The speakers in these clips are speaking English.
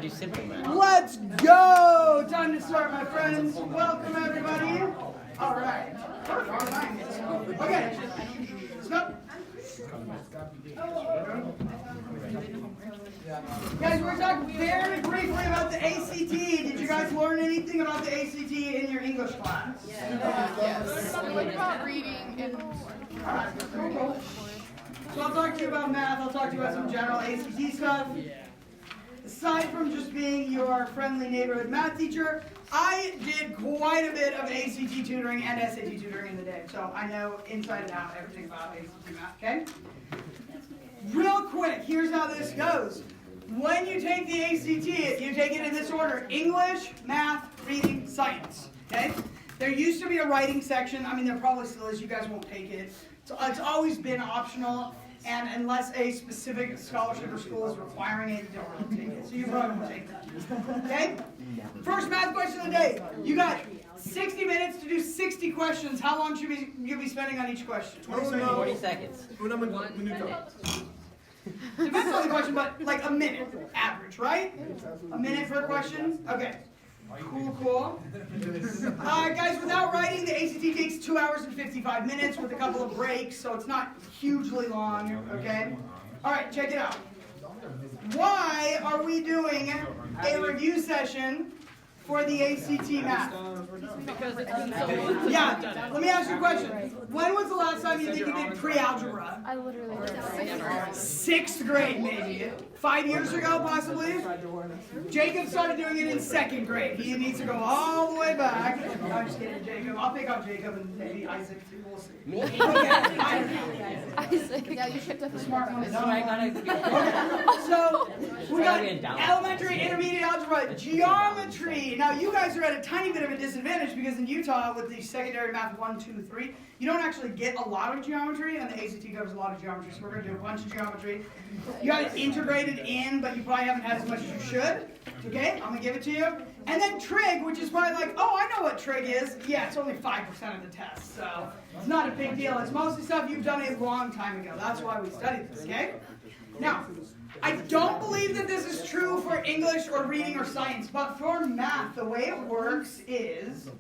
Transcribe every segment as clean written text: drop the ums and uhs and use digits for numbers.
to do simple math. Let's go! Time to start, my friends. Welcome, everybody. All right. Perfect. Okay. Stop. Guys, we're talking very briefly about the ACT. Did you guys learn anything about the ACT in your English class? Yes. Something about reading and... All right. Cool. So I'll talk to you about math. I'll talk to you about some general ACT stuff. Aside from just being your friendly neighborhood math teacher, I did quite a bit of ACT tutoring and SAT tutoring in the day. So I know inside and out everything about ACT math, okay? Real quick, here's how this goes. When you take the ACT, you take it in this order: English, math, reading, science, okay? There used to be a writing section. I mean, there probably still is. You guys won't take it. So it's always been optional. And unless a specific scholarship or school is requiring it, you don't really take it. So you probably won't take that. Okay? First math question of the day. You got 60 minutes to do 60 questions. How long should you be spending on each question? 40 seconds. Depends on the question, but like a minute average, right? A minute for a question? Okay. Cool. Guys, without writing, the ACT takes 2 hours and 55 minutes with a couple of breaks, so it's not hugely long, okay? All right, check it out. Why are we doing a review session for the ACT math? Because it's been so long. Yeah, let me ask you a question. When was the last time you think you did pre-algebra? I literally did. 6th grade, maybe. 5 years ago, possibly? Jacob started doing it in 2nd grade. He needs to go all the way back. I'm just kidding, Jacob. I'll pick on Jacob and maybe Isaac too. We'll see. Me? Okay, I don't know. Isaac. Yeah, you should definitely Smart one. No, I gotta be. Okay, so we got elementary, intermediate algebra, geometry. Now you guys are at a tiny bit of a disadvantage because in Utah with the secondary math 1, 2, 3, you don't actually get a lot of geometry, and the ACT covers a lot of geometry, so we're going to do a bunch of geometry. You got it integrated in, but you probably haven't had as much as you should. Okay, I'm going to give it to you. And then trig, which is probably like, oh, I know what trig is. Yeah, it's only 5% of the test, so it's not a big deal. It's mostly stuff you've done a long time ago. That's why we studied this, okay? Now, I don't believe that this is true for English or reading or science, but for math, the way it works is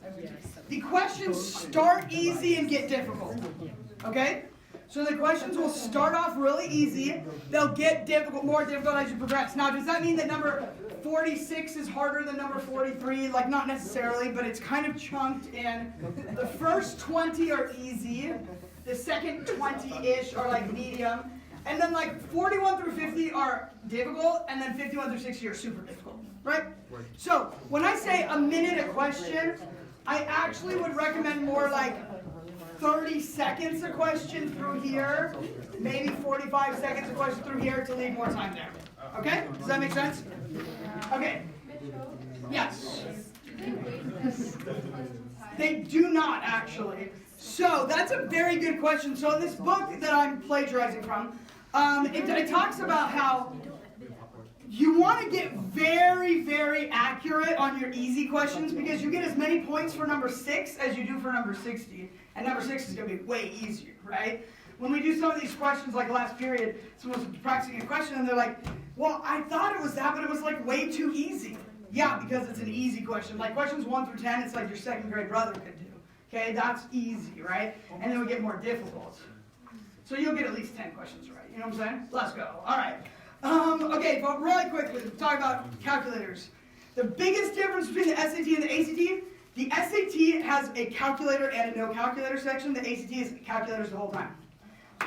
the questions start easy and get difficult, okay? So the questions will start off really easy. They'll get more difficult as you progress. Now, does that mean that number 46 is harder than number 43? Like, not necessarily, but it's kind of chunked in. The first 20 are easy. The second 20-ish are like medium. And then like 41 through 50 are difficult, and then 51 through 60 are super difficult, right? So when I say a minute a question, I actually would recommend more like 30 seconds a question through here, maybe 45 seconds a question through here to leave more time there. Okay? Does that make sense? Okay. Yes. They do not actually. So that's a very good question. So in this book that I'm plagiarizing from, it talks about how you want to get very, very accurate on your easy questions because you get as many points for number 6 as you do for number 60. And number 6 is going to be way easier, right? When we do some of these questions, like last period, someone was practicing a question and they're like, well, I thought it was that, but it was like way too easy. Yeah, because it's an easy question. Like questions 1 through 10, it's like your 2nd grade brother could do. Okay, that's easy, right? And then we get more difficult. So you'll get at least 10 questions right. You know what I'm saying? Let's go. All right. Okay, but really quickly, we'll talk about calculators. The biggest difference between the SAT and the SAT has a calculator and a no calculator section. The ACT is calculators the whole time.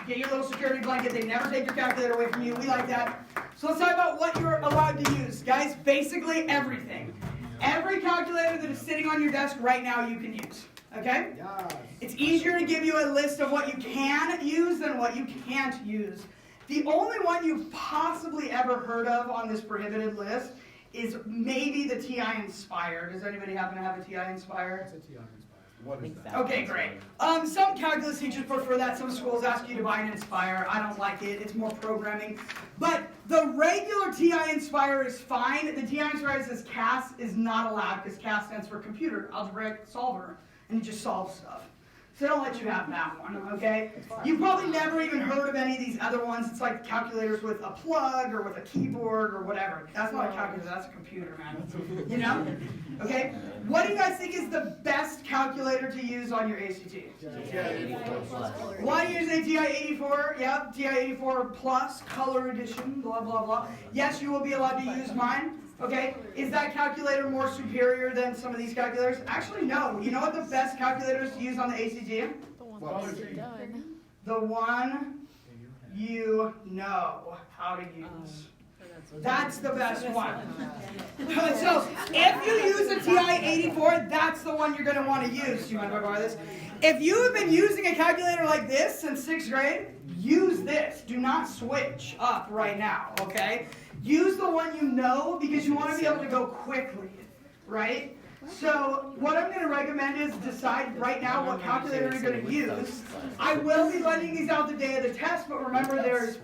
Get your little security blanket. They never take your calculator away from you. We like that. So let's talk about what you're allowed to use. Guys, basically everything. Every calculator that is sitting on your desk right now you can use. Okay? Yes. It's easier to give you a list of what you can use than what you can't use. The only one you've possibly ever heard of on this prohibited list is maybe the TI Inspire. Does anybody happen to have a TI Inspire? What's a TI Inspire? What is that? Okay, great. Some calculus teachers prefer that. Some schools ask you to buy an Inspire. I don't like it. It's more programming. But the regular TI Inspire is fine. The TI Inspire that says CAS is not allowed because CAS stands for Computer Algebraic Solver, and it just solves stuff. So don't let you have that one, okay? You probably never even heard of any of these other ones. It's like calculators with a plug or with a keyboard or whatever. That's not a calculator, that's a computer, man. You know? Okay? What do you guys think is the best calculator to use on your ACT? Why do you use a TI-84? Yep, TI-84 Plus, Color Edition, blah, blah, blah. Yes, you will be allowed to use mine. Okay, is that calculator more superior than some of these calculators? Actually, no. You know what the best calculators to use on the ACT? The one you know how to use. That's the best one. So, if you use a TI-84, that's the one you're going to want to use. Do you mind if I borrow this? If you have been using a calculator like this since 6th grade, use this. Do not switch up right now, okay? Use the one you know because you want to be able to go quickly, right? So what I'm going to recommend is decide right now what calculator you're going to use. I will be letting these out the day of the test, but remember there's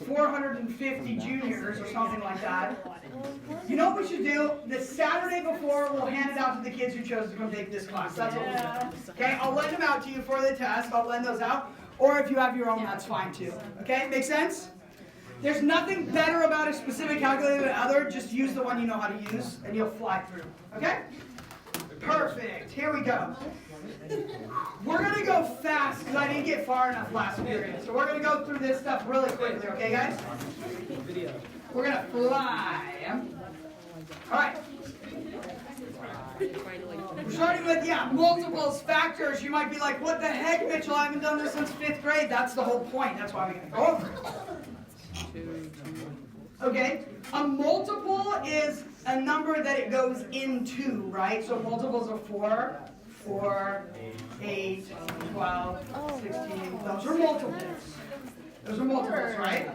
450 juniors or something like that. You know what we should do? The Saturday before, we'll hand it out to the kids who chose to come take this class. That's what we'll do. Okay, I'll lend them out to you for the test. I'll lend those out. Or if you have your own, that's fine too. Okay, make sense? There's nothing better about a specific calculator than other. Just use the one you know how to use, and you'll fly through. Okay? Perfect. Here we go. We're going to go fast because I didn't get far enough last period. So we're going to go through this stuff really quickly. Okay, guys? We're going to fly. All right. We're starting with, multiples, factors. You might be like, what the heck, Mitchell? I haven't done this since 5th grade. That's the whole point. That's why we're going to go over it. Okay, a multiple is a number that it goes into, right? So multiples of 4, 8, 12, 16. Those are multiples. Those are multiples, right?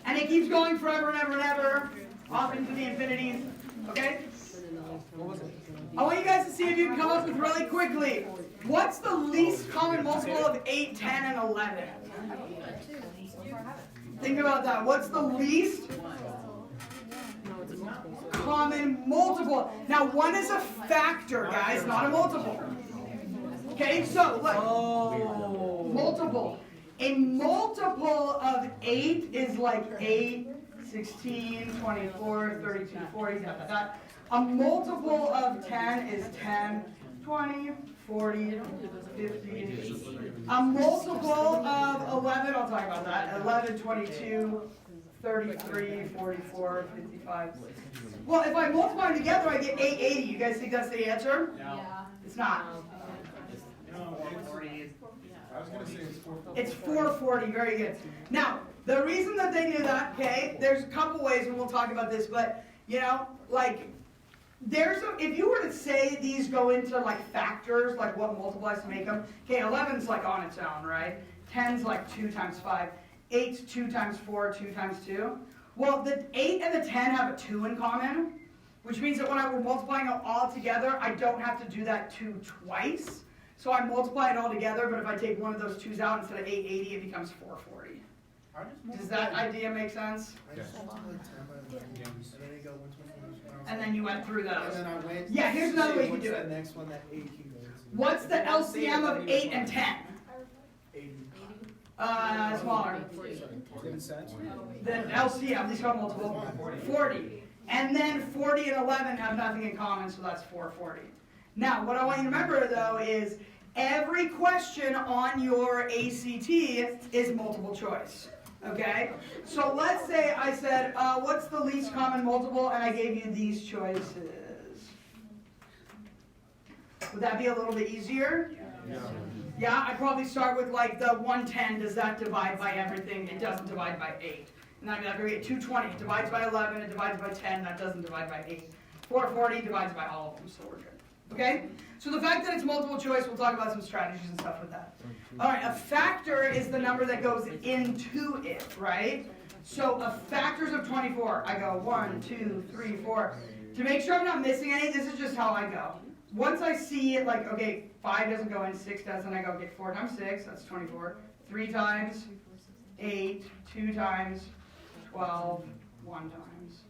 And it keeps going forever and ever and ever, off into the infinities. Okay? I want you guys to see if you can come up with really quickly. What's the least common multiple of 8, 10, and 11? Think about that. What's the least common multiple? Now, 1 is a factor, guys, not a multiple. Okay, so look. Multiple. A multiple of 8 is like 8, 16, 24, 32, 40, that. A multiple of 10 is 10, 20, 40, 50. A multiple of 11, I'll talk about that. 11, 22, 33, 44, 55. Well, if I multiply them together, I get 880. You guys think that's the answer? Yeah. It's not. I was going to say it's 440. It's 440. Very good. Now, the reason that they knew that, okay, there's a couple ways, and we'll talk about this, but, if you were to say these go into like factors, like what multiplies to make them, okay, 11's like on its own, right? 10's like 2 times 5. 8's 2 times 4, 2 times 2. Well, the 8 and the 10 have a 2 in common, which means that when I were multiplying it all together, I don't have to do that 2 twice. So I multiply it all together, but if I take one of those 2's out, instead of 880, it becomes 440. Does that idea make sense? And then you went through those. Yeah, here's another way you can do it. Next one that 8 can go to. What's the LCM of 8 and 10? 80. Smaller. The LCM, these are multiple. 40. And then 40 and 11 have nothing in common, so that's 440. Now, what I want you to remember, though, is every question on your ACT is multiple choice. Okay? So let's say I said, what's the least common multiple, and I gave you these choices. Would that be a little bit easier? Yeah, I'd probably start with like the 110, does that divide by everything? It doesn't divide by 8. And then I'd be like, okay, 220, it divides by 11, it divides by 10, that doesn't divide by 8. 440 divides by all of them, so we're good. Okay? So the fact that it's multiple choice, we'll talk about some strategies and stuff with that. All right, a factor is the number that goes into it, right? So a factors of 24, I go 1, 2, 3, 4. To make sure I'm not missing any, this is just how I go. Once I see it, like, okay, 5 doesn't go in, 6 doesn't, I go, okay, 4 times 6, that's 24. 3 times 8, 2 times 12, 1 times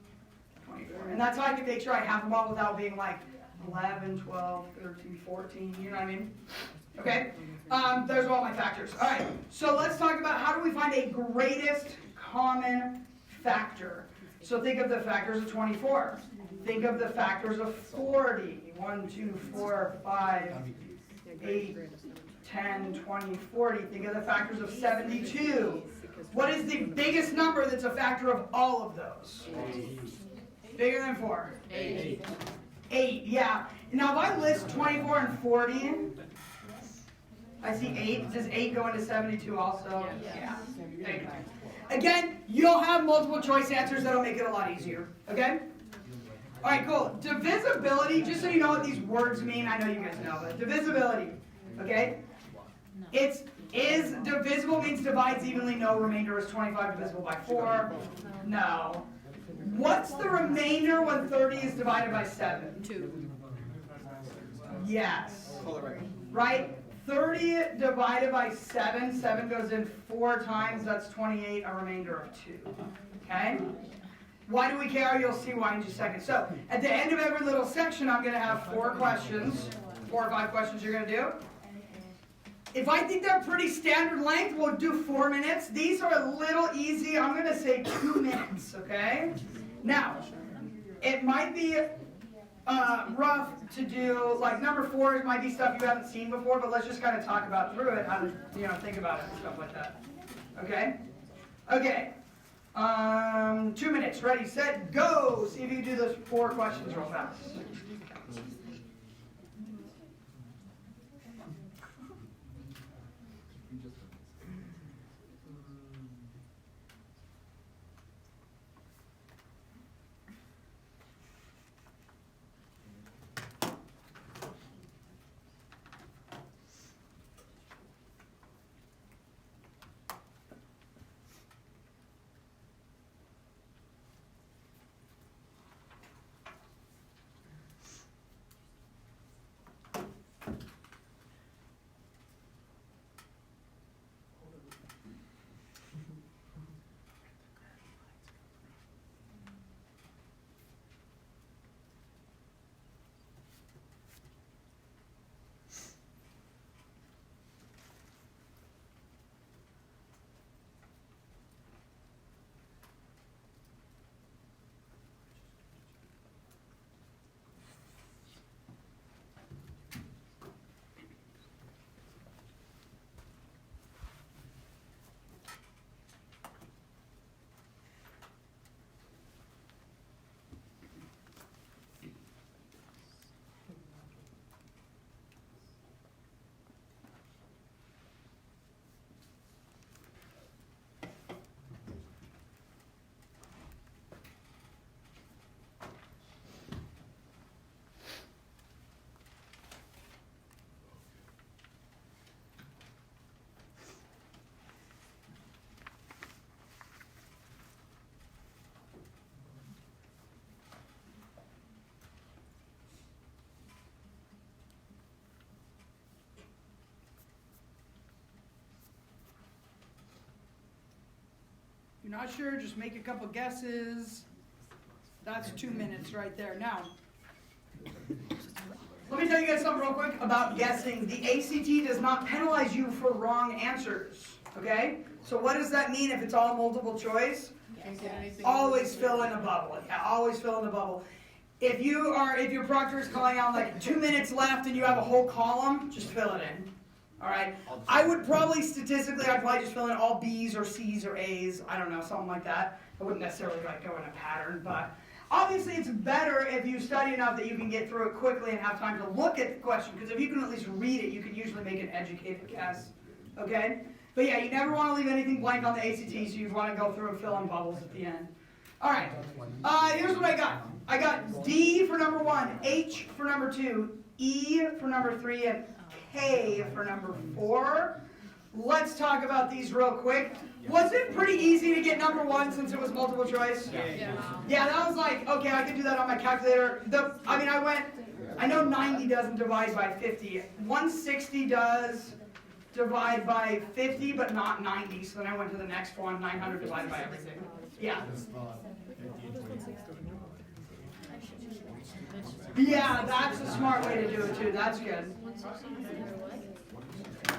24. And that's how I can make sure I have them all without being like, 11, 12, 13, 14, you know what I mean? Okay, those are all my factors. All right, so let's talk about how do we find a greatest common factor. So think of the factors of 24. Think of the factors of 40. 1, 2, 4, 5, 8, 10, 20, 40. Think of the factors of 72. What is the biggest number that's a factor of all of those? Bigger than 4? 8. 8, yeah. Now if I list 24 and 40, I see 8. Does 8 go into 72 also? Yeah. There you go. Again, you'll have multiple choice answers that'll make it a lot easier. Okay? Alright, cool. Divisibility, just so you know what these words mean, I know you guys know, but divisibility. Okay? It's is divisible means divides evenly, no remainder is 25 divisible by 4. No. What's the remainder when 30 is divided by 7? 2. Yes. Right? 30 divided by 7, 7 goes in 4 times, that's 28, a remainder of 2. Okay? Why do we care? You'll see why in just a second. So, at the end of every little section, I'm going to have 4 questions, 4 or 5 questions you're going to do. If I think they're pretty standard length, we'll do 4 minutes. These are a little easy. I'm going to say 2 minutes, okay? Now, it might be rough to do, like number 4 might be stuff you haven't seen before, but let's just kind of talk about through it, how to, think about it and stuff like that. Okay? Okay. 2 minutes. Ready, set, go. See if you can do those 4 questions real fast. You're not sure, just make a couple guesses. That's 2 minutes right there. Now, let me tell you guys something real quick about guessing. The ACT does not penalize you for wrong answers, okay? So what does that mean if it's all multiple choice? Always fill in a bubble. Yeah, always fill in the bubble. If your proctor is calling out like 2 minutes left and you have a whole column, just fill it in. All right. I would probably statistically, I'd probably just fill in all B's or C's or A's. I don't know, something like that. I wouldn't necessarily like go in a pattern, but obviously it's better if you study enough that you can get through it quickly and have time to look at the question. Because if you can at least read it, you can usually make an educated guess. Okay. But yeah, you never want to leave anything blank on the ACT, so you want to go through and fill in bubbles at the end. All right. Here's what I got. I got D for number 1, H for number 2, E for number 3, and K for number 4. Let's talk about these real quick. Was it pretty easy to get number 1 since it was multiple choice? Yeah, that was like, okay, I could do that on my calculator. I know 90 doesn't divide by 50. 160 does divide by 50, but not 90. So then I went to the next one, 900 divided by everything. Yeah. Yeah, that's a smart way to do it too. That's good.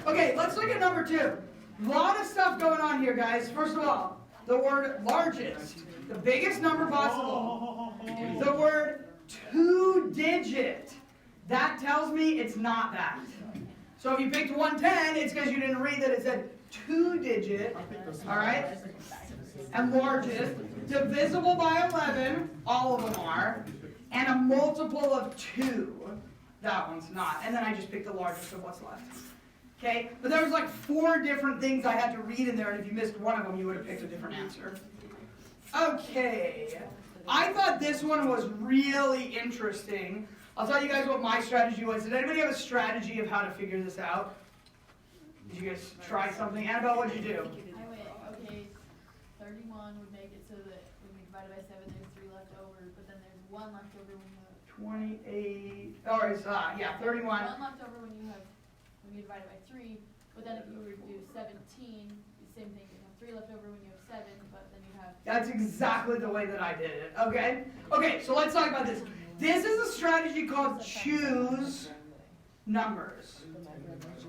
Okay, let's look at number 2. A lot of stuff going on here, guys. First of all, the word largest, the biggest number possible. The word 2-digit. That tells me it's not that. So if you picked 110, it's because you didn't read that it said 2-digit. All right? And largest. Divisible by 11. All of them are. And a multiple of 2. That one's not. And then I just picked the largest of what's left. Okay? But there was like 4 different things I had to read in there, and if you missed one of them, you would have picked a different answer. Okay. I thought this one was really interesting. I'll tell you guys what my strategy was. Did anybody have a strategy of how to figure this out? Did you guys try something? Annabelle, what did you do? I went, okay, 31 would make it so that when we divide by 7, there's 3 left over, but then there's 1 left over when you have 28, or it's, yeah, 31. 1 left over when you divide it by 3, but then if you were to do 17, the same thing, you have 3 left over when you have 7, but then you have... That's exactly the way that I did it, okay? Okay, so let's talk about this. This is a strategy called choose numbers,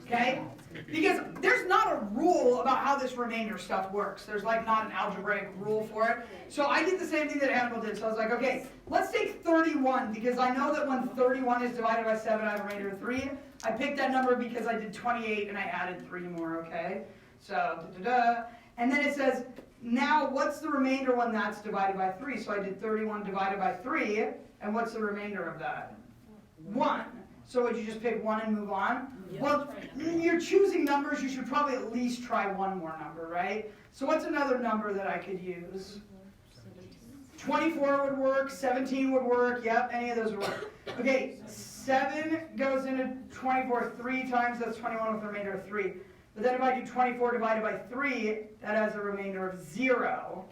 okay? Because there's not a rule about how this remainder stuff works. There's like not an algebraic rule for it. So I did the same thing that Annabelle did. So I was like, okay, let's take 31 because I know that when 31 is divided by 7, I have a remainder of 3. I picked that number because I did 28 and I added 3 more, okay? So, and then it says, now what's the remainder when that's divided by 3? So I did 31 divided by 3, and what's the remainder of that? 1. So would you just pick 1 and move on? Well, you're choosing numbers, you should probably at least try one more number, right? So what's another number that I could use? 24 would work, 17 would work, yep, any of those would work. Okay, 7 goes into 24 3 times, that's 21 with a remainder of 3. But then if I do 24 divided by 3, that has a remainder of 0.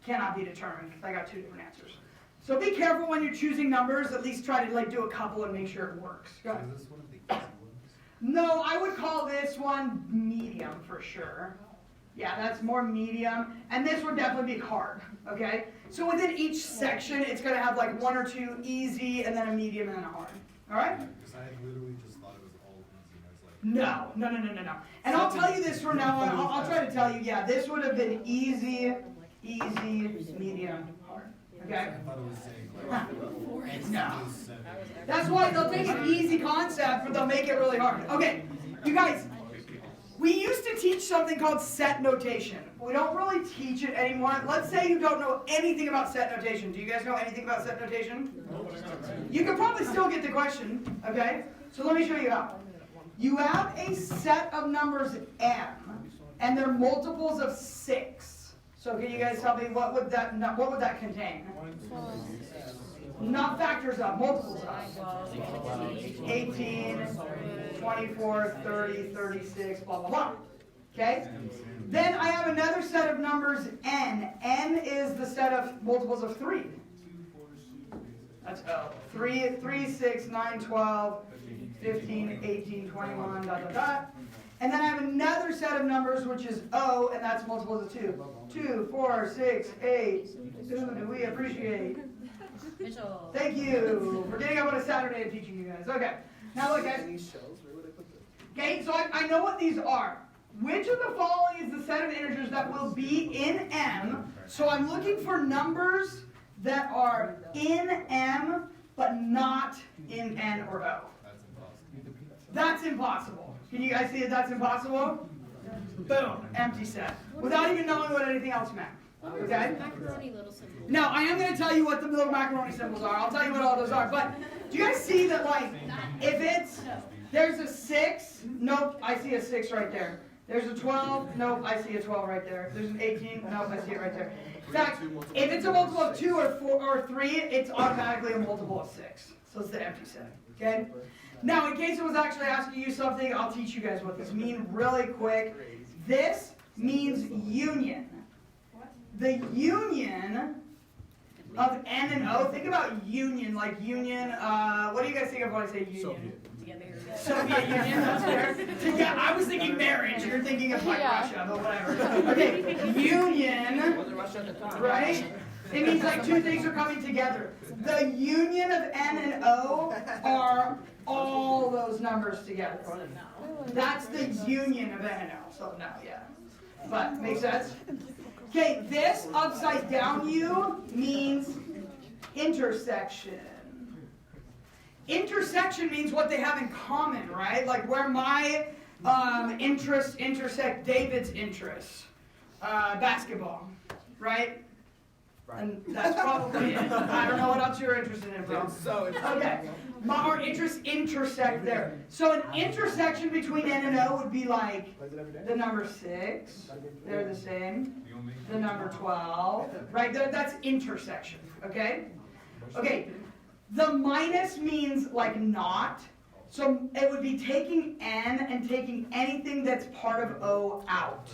Cannot be determined because I got 2 different answers. So be careful when you're choosing numbers, at least try to like do a couple and make sure it works. Go ahead. Is this one of the easy ones? No, I would call this one medium for sure. Yeah, that's more medium. And this would definitely be hard, okay? So within each section, it's going to have like 1 or 2 easy, and then a medium, and then a hard. All right? Because I literally just thought it was all easy. I was like, No. And I'll tell you this from now on. I'll try to tell you, yeah, this would have been easy, medium, hard. Okay? I thought it was saying No. 7. That's why they'll take an easy concept, but they'll make it really hard. Okay, you guys, we used to teach something called set notation. We don't really teach it anymore. Let's say you don't know anything about set notation. Do you guys know anything about set notation? You could probably still get the question, okay? So let me show you how. You have a set of numbers m, and they're multiples of 6. So can you guys tell me what would that contain? Not factors of, multiples of. 18, 24, 30, 36, blah, blah, blah. Okay? Then I have another set of numbers n. n is the set of multiples of 3. That's 3, 6, 9, 12, 15, 18, 21, dot, dot, dot. And then I have another set of numbers, which is O, and that's multiples of 2. 2, 4, 6, 8. Ooh, do we appreciate? Thank you for getting up on a Saturday and teaching you guys. Okay. Now look, guys. Okay, so I know what these are. Which of the following is the set of integers that will be in M? So I'm looking for numbers that are in M, but not in N or O. That's impossible. Can you guys see that that's impossible? Boom, empty set. Without even knowing what anything else meant. Okay? Now, I am going to tell you what the little macaroni symbols are. I'll tell you what all those are. But do you guys see that, like, if it's, there's a 6, nope, I see a 6 right there. There's a 12, nope, I see a 12 right there. There's an 18, nope, I see it right there. In fact, if it's a multiple of 2 or 4 or 3, it's automatically a multiple of 6. So it's the empty set. Okay? Now, in case it was actually asking you something, I'll teach you guys what this means really quick. This means union. The union of N and O, think about union, like union, what do you guys think of when I say union? Soviet Union, that's fair. Yeah, I was thinking marriage, you're thinking of like Russia, but whatever. Okay, union, right? It means like two things are coming together. The union of N and O are all those numbers together. That's the union of N and O. So no, yeah. But, makes sense? Okay, this upside down U means intersection. Intersection means what they have in common, right? Like where my interests intersect David's interests. Basketball, right? And that's probably it. I don't know what else you're interested in, bro. Okay. Our interests intersect there. So an intersection between N and O would be like the number 6. They're the same. The number 12. Right? That's intersection. Okay? Okay. The minus means like not. So it would be taking N and taking anything that's part of O out.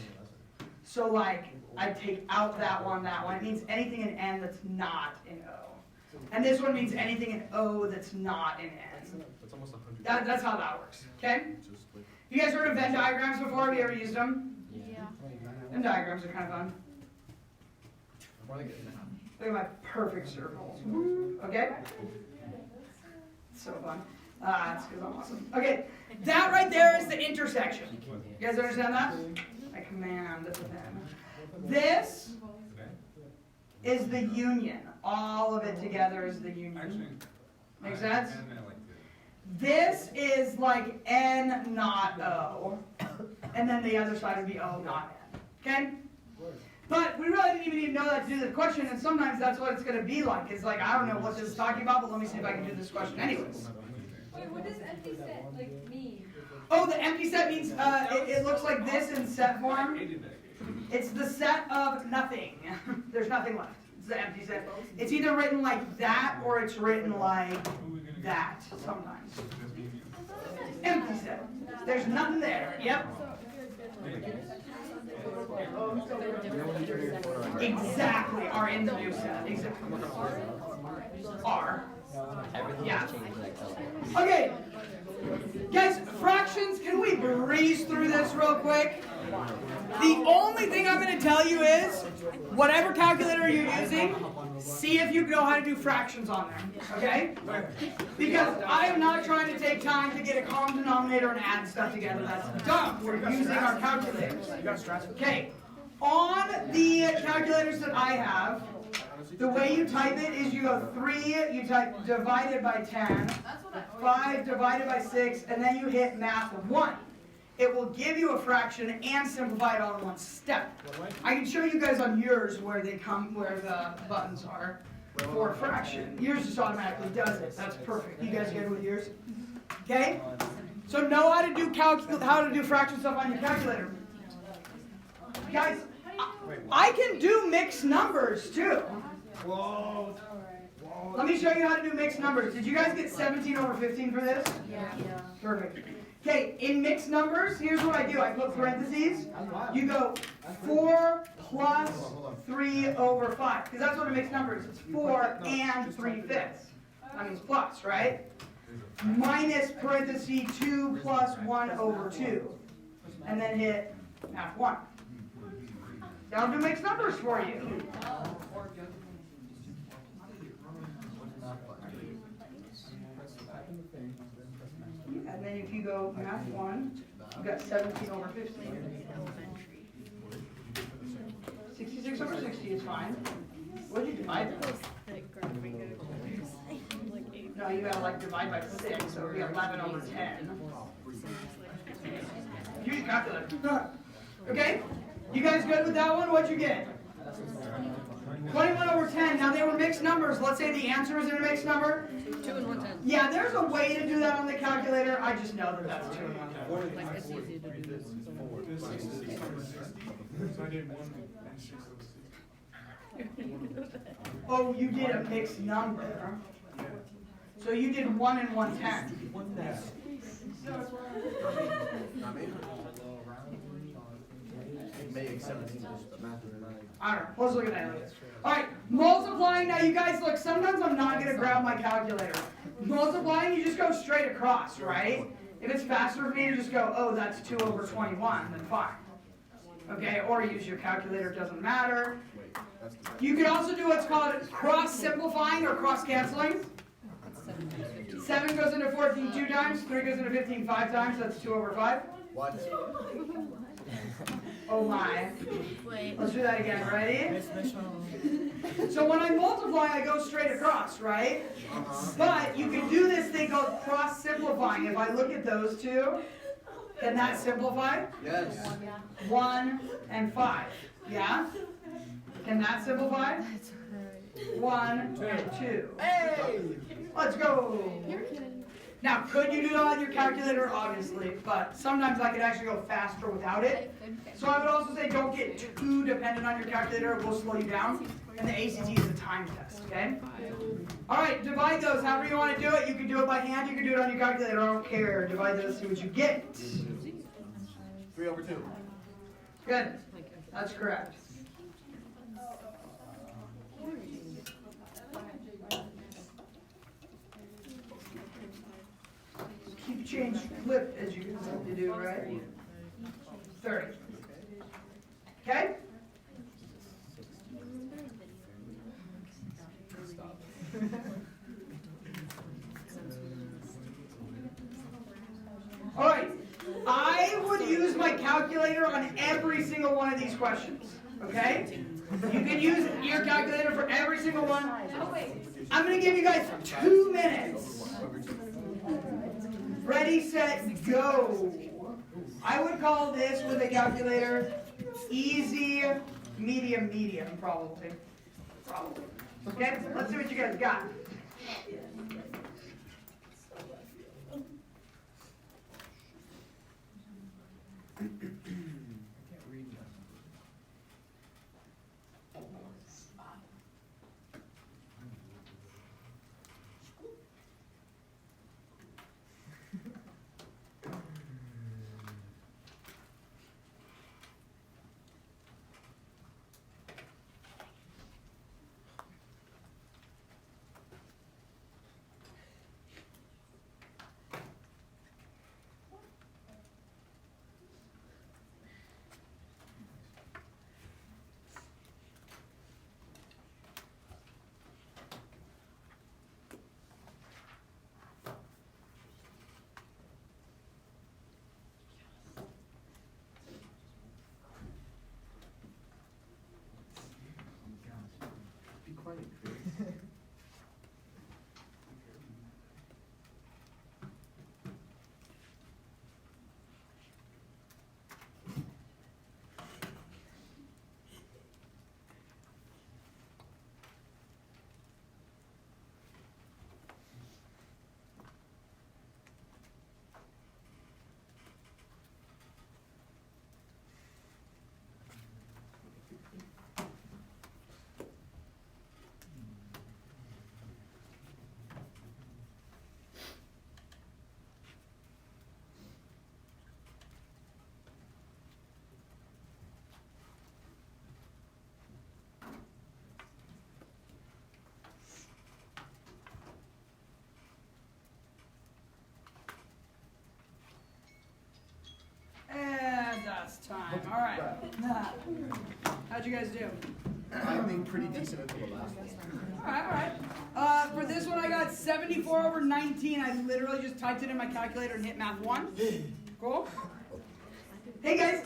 So like, I take out that one. It means anything in N that's not in O. And this one means anything in O that's not in N. That's almost 100. That's how that works. Okay? You guys heard of Venn diagrams before? Have you ever used them? Yeah. Venn diagrams are kind of fun. Look at my perfect circles. Okay? So fun. That's because I'm awesome. Okay, that right there is the intersection. You guys understand that? I command the pen. This is the union. All of it together is the union. Make sense? This is like N not O. And then the other side would be O not N. Okay? But we really didn't even need to know that to do the question, and sometimes that's what it's going to be like. It's like, I don't know what this is talking about, but let me see if I can do this question anyways. Wait, what does empty set mean? Oh, the empty set means it looks like this in set form. It's the set of nothing. There's nothing left. It's the empty set. It's either written like that or it's written like that sometimes. Empty set. There's nothing there. Yep. Exactly. Are in the new set. Exactly. Are. Everything Yeah. has changed like color. Okay. Guys, fractions, can we breeze through this real quick? The only thing I'm going to tell you is, whatever calculator you're using, see if you know how to do fractions on them, okay? Because I am not trying to take time to get a common denominator and add stuff together. That's dumb. We're using our calculators. Okay, on the calculators that I have, the way you type it is you go 3, you type divided by 10, 5 divided by 6, and then you hit math 1. It will give you a fraction and simplify it all in one step. I can show you guys on yours where they come, where the buttons are for a fraction. Yours just automatically does it. That's perfect. You guys good with yours? Okay? So know how to do fraction stuff on your calculator. Guys, I can do mixed numbers too. Whoa. Let me show you how to do mixed numbers. Did you guys get 17 over 15 for this? Yeah. Perfect. Okay, in mixed numbers, here's what I do. I put parentheses. You go 4 plus 3 over 5. Because that's what a mixed number is. It's 4 and 3/5. That means plus, right? Minus parenthesis 2 plus 1 over 2. And then hit math 1. That'll do mixed numbers for you. And then if you go math 1, you've got 17 over 15. 66 over 60 is fine. What did you divide by? No, you gotta like divide by 6, so it'll be 11 over 10. Use your calculator. Okay? You guys good with that one? What'd you get? 21 over 10. Now they were mixed numbers. Let's say the answer is in a mixed number. 2 and 1/10. Yeah, there's a way to do that on the calculator. I just know that that's 2 and 1/10. Like it's easy to do this. So I did 1 and 6 over 6. Oh, you did a mixed number. So you did 1 and 1/10. I don't know. Let's look at that. Alright, multiplying. Now you guys look, sometimes I'm not going to grab my calculator. Multiplying, you just go straight across, right? If it's faster for me to just go, oh, that's 2 over 21, then fine. Okay, or use your calculator, it doesn't matter. That's the best. You can also do what's called cross-simplifying or cross-canceling. 7 goes into 14 2 times, 3 goes into 15 5 times, that's 2 over 5. What? Oh my. Let's do that again, ready? So when I multiply, I go straight across, right? But you can do this thing called cross-simplifying. If I look at those two, can that simplify? Yes. 1 and 5. Yeah? Can that simplify? 1 and 2. Hey! Let's go! Now, could you do that on your calculator? Obviously, but sometimes I could actually go faster without it. So I would also say don't get too dependent on your calculator. It will slow you down. And the ACT is a time test, okay? All right, divide those however you want to do it. You can do it by hand. You can do it on your calculator. I don't care. Divide those, see what you get. 3 over 2. Good. That's correct. Keep change flipped as you have to do, right? 30. Okay? All right. I would use my calculator on every single one of these questions. Okay? You can use your calculator for every single one. I'm going to give you guys 2 minutes. Ready, set, go. I would call this with a calculator easy, medium, medium, probably. Probably. Okay, let's see what you guys got. Be quiet, Chris. And that's time. All right. How'd you guys do? I think pretty decent at the last one. All right, all right. For this one, I got 74 over 19. I literally just typed it in my calculator and hit math 1. Cool. Hey guys,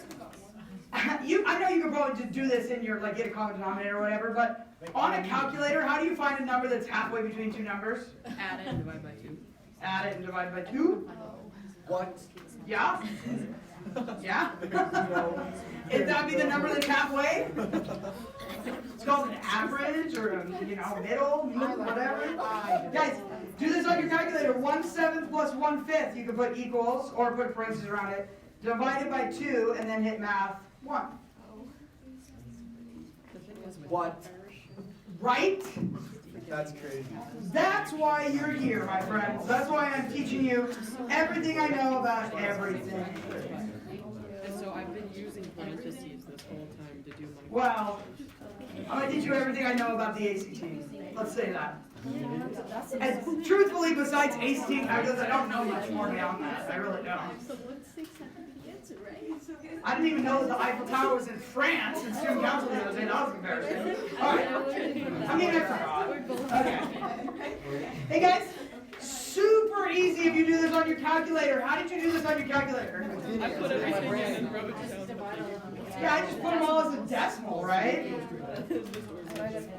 I know you could probably just do this in your, like, get a common denominator or whatever, but on a calculator, how do you find a number that's halfway between two numbers? Add it and divide by 2. Add it and divide by 2. What? Yeah? Yeah? Would that be the number that's halfway? It's called an average or a, middle, whatever. Guys, do this on your calculator. 1/7 plus 1/5. You can put equals or put parentheses around it. Divide it by 2 and then hit math 1. What? Right? That's crazy. That's why you're here, my friends. That's why I'm teaching you everything I know about everything. And so I've been using parentheses this whole time to do my. Well, I'm going to teach you everything I know about the ACT. Let's say that. And truthfully, besides ACT and calculus, I don't know much more beyond that. I really don't. I didn't even know that the Eiffel Tower was in France, and student council the other day. That was embarrassing. All right. I mean, I forgot. Okay. Hey guys, super easy if you do this on your calculator. How did you do this on your calculator? I put everything in and wrote it down. Yeah, I just put them all as a decimal, right?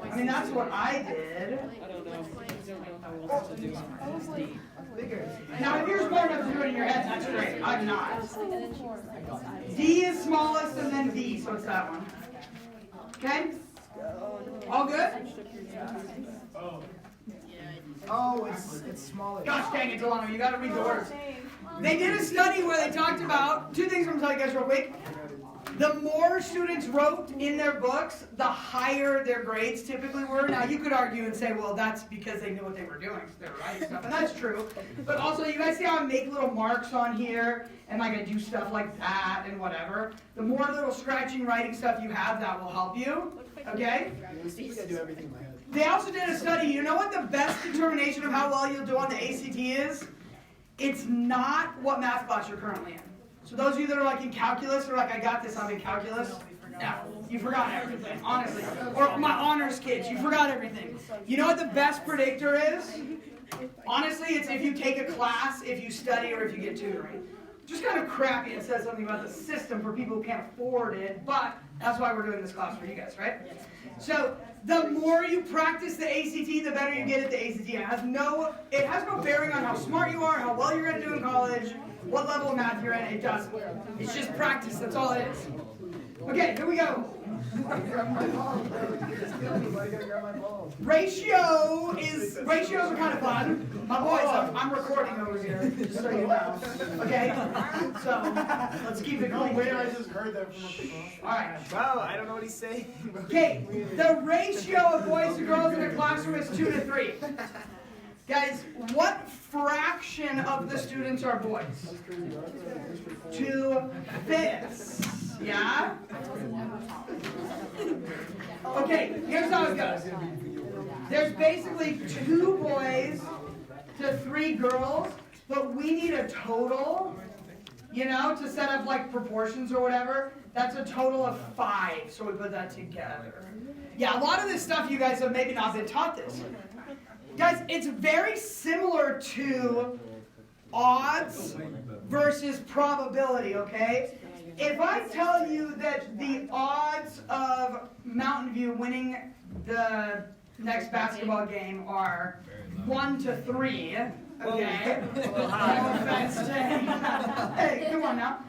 I mean, that's what I did. I don't know. I don't know how else to do it. Now, if you're smart enough to do it in your head, that's great. I'm not. D is smallest and then V, so it's that one. Okay? All good? Oh, it's smaller. Gosh dang it, Delano, you gotta read the words. They did a study where they talked about, two things I'm gonna tell you guys real quick. The more students wrote in their books, the higher their grades typically were. Now, you could argue and say, well, that's because they knew what they were doing, so they were writing stuff, and that's true. But also, you guys see how I make little marks on here, and like I do stuff like that and whatever? The more little scratching, writing stuff you have, that will help you, okay? I do everything in my head. They also did a study. You know what the best determination of how well you'll do on the ACT is? It's not what math class you're currently in. So those of you that are like in calculus, or like, I got this, I'm in calculus. No, you forgot everything, honestly. Or my honors kids, you forgot everything. You know what the best predictor is? Honestly, it's if you take a class, if you study, or if you get tutoring. Just kind of crappy. It says something about the system for people who can't afford it, but that's why we're doing this class for you guys, right? So the more you practice the ACT, the better you get at the ACT. It has no bearing on how smart you are, how well you're going to do in college, what level of math you're in. It doesn't. It's just practice. That's all it is. Okay, here we go. Ratios are kind of fun. My boys, I'm recording over here, just so you know. Okay? So, let's keep it clean. Wait, I just heard that from a phone. Alright. Wow, I don't know what he's saying. Okay, the ratio of boys to girls in a classroom is 2 to 3. Guys, what fraction of the students are boys? 2/5. Yeah? Okay, here's how it goes. There's basically 2 boys to 3 girls, but we need a total, you know, to set up like proportions or whatever. That's a total of 5, so we put that together. Yeah, a lot of this stuff you guys have maybe not been taught this. Guys, it's very similar to odds versus probability, okay? If I tell you that the odds of Mountain View winning the next basketball game are 1 to 3, okay? No offense to hey, come on now.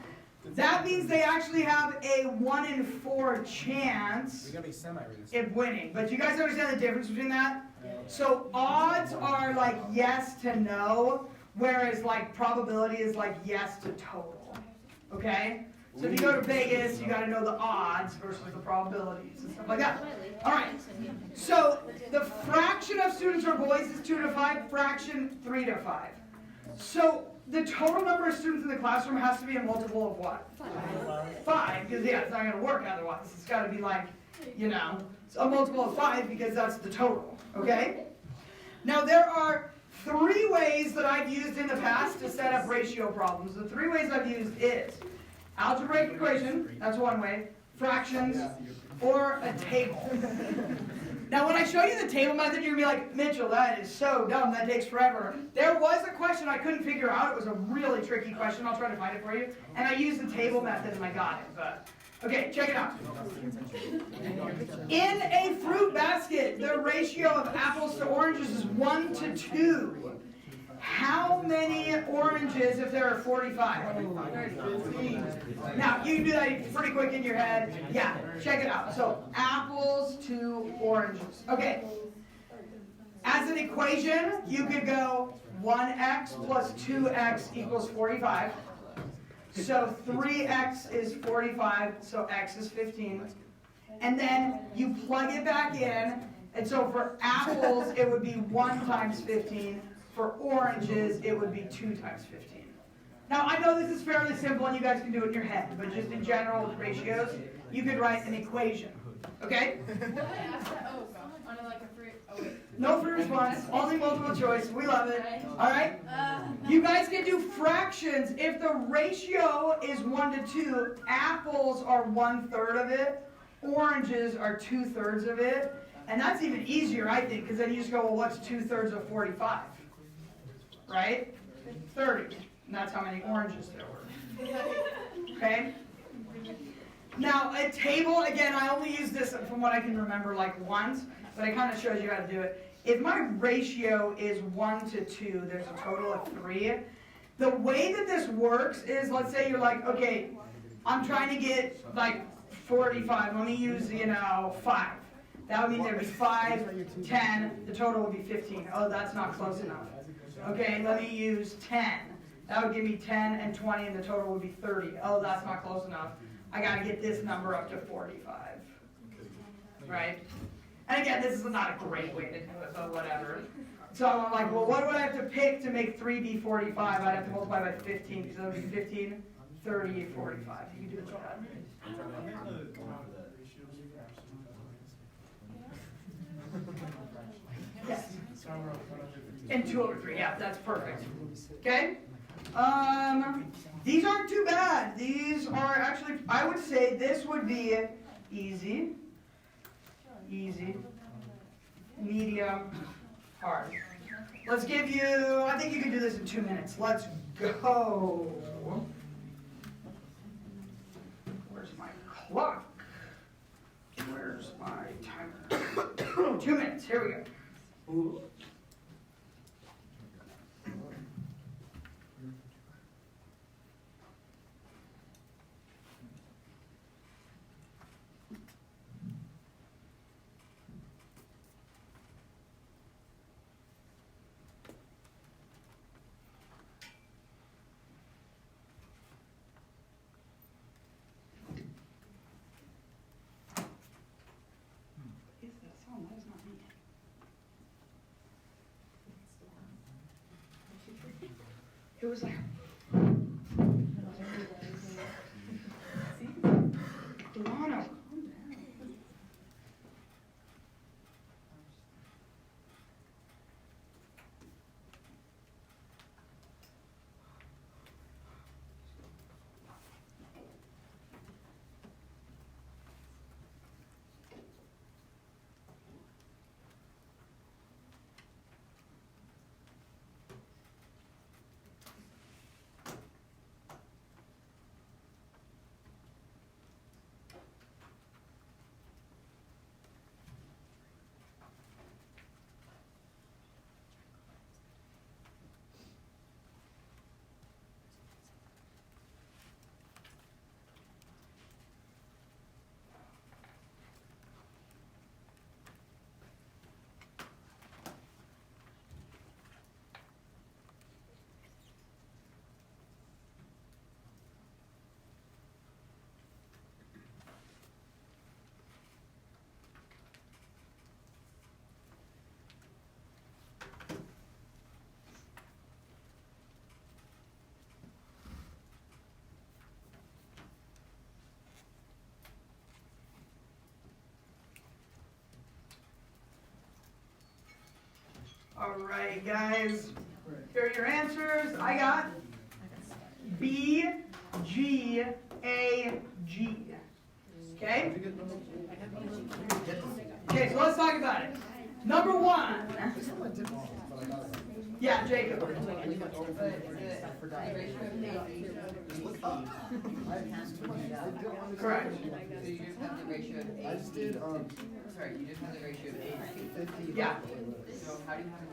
That means they actually have a 1 in 4 chance We're gonna be semi-realistic. of winning. But do you guys understand the difference between that? So odds are like yes to no, whereas like probability is like yes to total. Okay? So if you go to Vegas, you got to know the odds versus the probabilities and stuff like that. All right. So the fraction of students or boys is 2 to 5, fraction 3 to 5. So the total number of students in the classroom has to be a multiple of what? 5, because yeah, it's not going to work otherwise. It's got to be like, you know, a multiple of 5 because that's the total. Okay? Now there are 3 ways that I've used in the past to set up ratio problems. The 3 ways I've used is algebraic equation, that's one way, fractions, or a table. Now when I show you the table method, you're going to be like, Mitchell, that is so dumb, that takes forever. There was a question I couldn't figure out. It was a really tricky question. I'll try to find it for you. And I used the table method and I got it. But okay, check it out. In a fruit basket, the ratio of apples to oranges is 1 to 2. How many oranges if there are 45? Now, you can do that pretty quick in your head. Yeah, check it out. So, apples to oranges. Okay. As an equation, you could go 1x plus 2x equals 45. So 3x is 45, so x is 15. And then you plug it back in, and so for apples, it would be 1 times 15. For oranges, it would be 2 times 15. Now, I know this is fairly simple, and you guys can do it in your head, but just in general with ratios, you could write an equation. Okay? What did I ask that? Oh, gosh. On like a free. Oh, wait. No free response, only multiple choice. We love it. All right? You guys can do fractions. If the ratio is 1 to 2, apples are 1/3 of it, oranges are 2/3 of it. And that's even easier, I think, because then you just go, well, what's 2/3 of 45? Right? 30. And that's how many oranges there were. Okay? Now, a table, again, I only use this from what I can remember like once, but it kind of shows you how to do it. If my ratio is 1 to 2, there's a total of 3. The way that this works is, let's say you're like, okay, I'm trying to get like 45. Let me use, 5. That would mean there'd be 5, 10, the total would be 15. Oh, that's not close enough. Okay, let me use 10. That would give me 10 and 20, and the total would be 30. Oh, that's not close enough. I gotta get this number up to 45. Right? And again, this is not a great way to do it, but whatever. So I'm like, well, what would I have to pick to make 3 be 45? I'd have to multiply by 15, because that would be 15, 30, 45. You can do it like that. Yes. And 2/3, yeah, that's perfect. Okay? These aren't too bad. These are actually, I would say this would be easy, medium, hard. Let's give you, I think you can do this in 2 minutes. Let's go. Where's my clock? Where's my timer? 2 minutes, here we go. Ooh. It was like, Delano, all right, guys, here are your answers. I got B, G, A, G. Okay? Okay, so let's talk about it. Number 1. Yeah, Jacob. Correct. So you just have the ratio of 8. I just did, Sorry, you just have the ratio of 8. 50. Yeah. So how do you have it?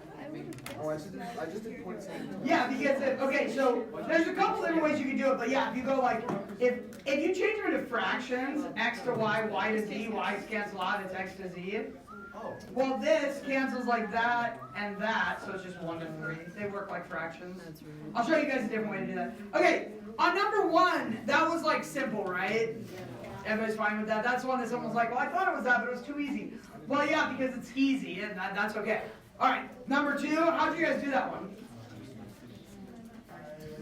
Oh, I just did 0.7. Yeah, because okay, so there's a couple different ways you can do it, but yeah, if you go like if you change them into fractions, x to y, y to z, y's cancel out, it's x to z. Oh. Well, this cancels like that and that, so it's just 1 to 3. They work like fractions. I'll show you guys a different way to do that. Okay, on number 1, that was like simple, right? Everybody's fine with that. That's the one that someone's like, well, I thought it was that, but it was too easy. Well, yeah, because it's easy, and that's okay. All right, number 2, how'd you guys do that one?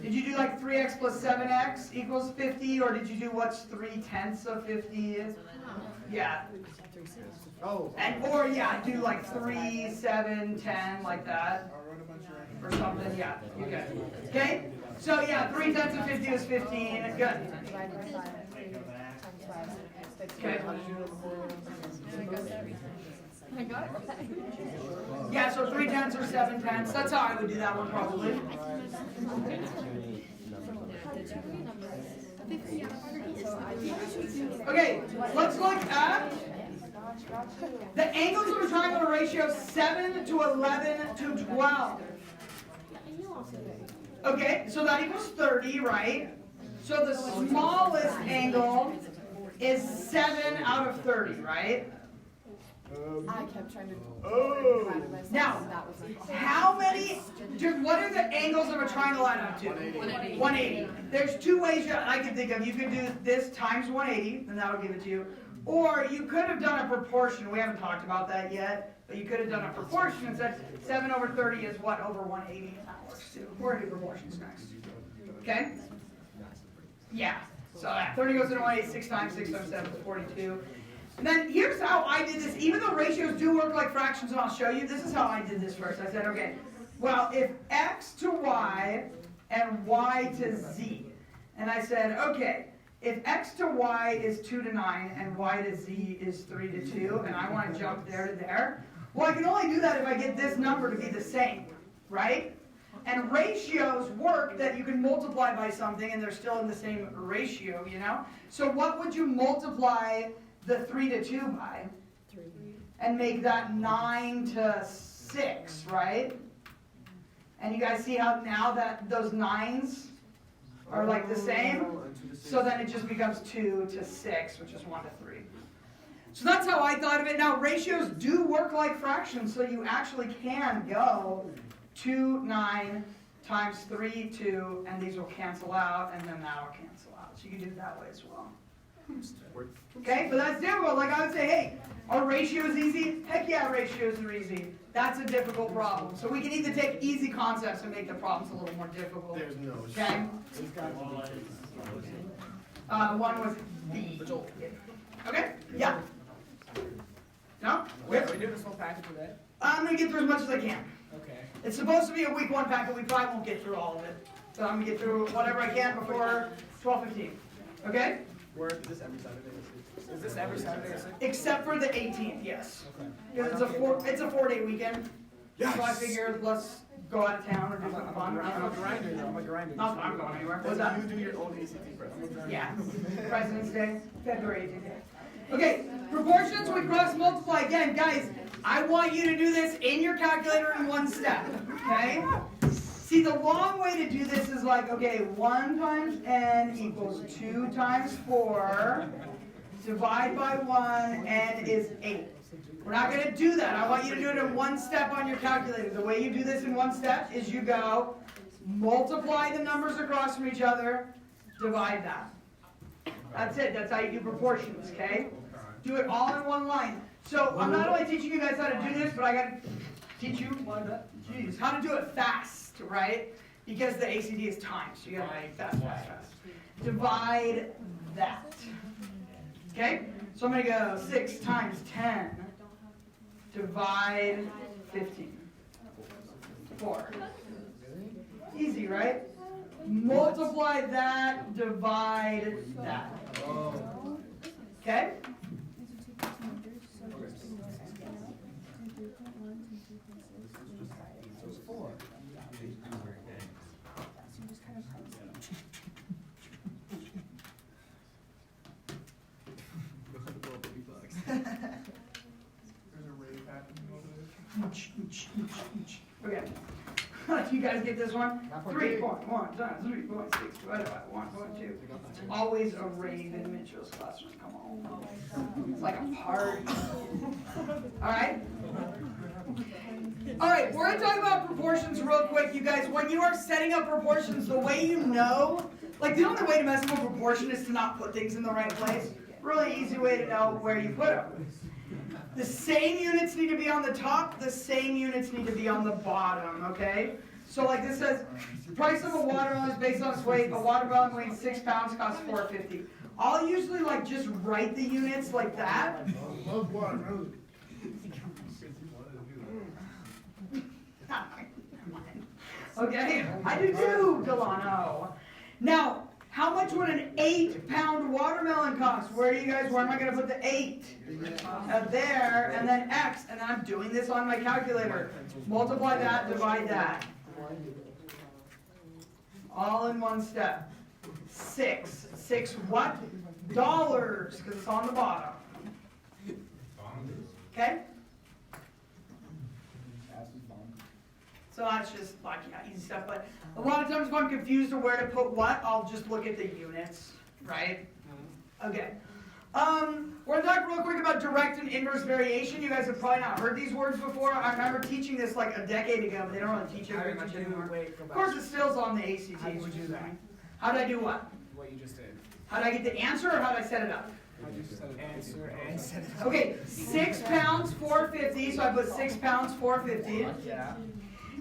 Did you do like 3x plus 7x equals 50, or did you do what's 3/10 of 50? Yeah. Oh. And or yeah, do like 3, 7, 10 like that. I'll run a bunch of Or something, yeah, you good. Okay? So yeah, 3/10 of 50 is 15, good. Okay. I got it. Yeah, so 3/10 or 7/10, that's how I would do that one probably. Okay, let's look at the angles of a triangular ratio 7 to 11 to 12. Okay, so that equals 30, right? So the smallest angle is 7 out of 30, right? I kept trying to. Oh. Now, how many, what are the angles of a triangle add up to? 180. There's two ways I can think of. You could do this times 180, and that'll give it to you. Or you could have done a proportion. We haven't talked about that yet, but you could have done a proportion and said 7 over 30 is what over 180. That works too. We're going to do proportions next. Okay? Yeah. So 30 goes into 180, 6 times 6 times 7 is 42. And then here's how I did this. Even though ratios do work like fractions, and I'll show you, this is how I did this first. I said, okay, well, if x to y and y to z, and I said, okay, if x to y is 2 to 9 and y to z is 3 to 2, and I want to jump there to there, well, I can only do that if I get this number to be the same, right? And ratios work that you can multiply by something and they're still in the same ratio, you know? So what would you multiply the 3 to 2 by? 3. And make that 9 to 6, right? And you guys see how now that those 9s are like the same? So then it just becomes 2 to 6, which is 1 to 3. So that's how I thought of it. Now ratios do work like fractions, so you actually can go 2, 9 times 3, 2, and these will cancel out, and then that'll cancel out. So you can do it that way as well. Okay, but that's difficult. Like I would say, hey, are ratios easy? Heck yeah, ratios are easy. That's a difficult problem. So we can either take easy concepts and make the problems a little more difficult. There's no. Okay? One was B. Okay? Yeah. No? Wait, are we doing this whole package today? I'm going to get through as much as I can. Okay. It's supposed to be a week 1 packet. We probably won't get through all of it. So I'm going to get through whatever I can before 12:15. Okay? Is this every Saturday? Is this every Saturday? Or Except for the 18th, yes. okay. Because it's a 4-day weekend. Yes. So I figured let's go out of town or do something fun. I'm a grinder though. I'm a grinder. Not that I'm going anywhere. What's that? You do your own ACT prep. Yeah. President's Day, February 18th. Okay, proportions we cross multiply. Again, guys, I want you to do this in your calculator in one step. Okay? See, the long way to do this is like, okay, 1 times n equals 2 times 4. Divide by 1, n is 8. We're not going to do that. I want you to do it in one step on your calculator. The way you do this in one step is you go, multiply the numbers across from each other, divide that. That's it. That's how you do proportions, okay? Do it all in one line. So I'm not only teaching you guys how to do this, but I got to teach you how to do it fast, right? Because the ACD is time, so you got to make fast, fast, fast. Divide that. Okay? So I'm going to go 6 times 10. Divide 15. 4. Easy, right? Multiply that, divide that. Okay? Okay. You guys get this one? 3.1 times 3.6 divided by 1.2. It's always a rave in Mitchell's classroom. Come on. It's like a party. Alright? Alright, we're going to talk about proportions real quick, you guys. When you are setting up proportions, the way you know, like the only way to mess up a proportion is to not put things in the right place. Really easy way to know where you put them. The same units need to be on the top, the same units need to be on the bottom, okay? So like this says, the price of a watermelon is based on its weight. A watermelon weighing 6 pounds costs $4.50. I'll usually like just write the units like that. I love watermelon. Okay, I do too, Delano. Now, how much would an 8-pound watermelon cost? Where am I gonna put the 8? There, and then X, and then I'm doing this on my calculator. Multiply that, divide that. All in one step. 6 what? Dollars, because it's on the bottom. Okay? So that's just like, yeah, easy stuff. But a lot of times if I'm confused of where to put what, I'll just look at the units, right? Okay. We're gonna talk real quick about direct and inverse variation. You guys have probably not heard these words before. I remember teaching this like a decade ago, but they don't really teach it very much anymore. Of course, it still's on the ACT. How did you do that? How did I do what? What you just did. How did I get the answer, or how did I set it up? Answer and set it up. Okay, 6 pounds, 450. So I put 6 pounds, 450. Yeah.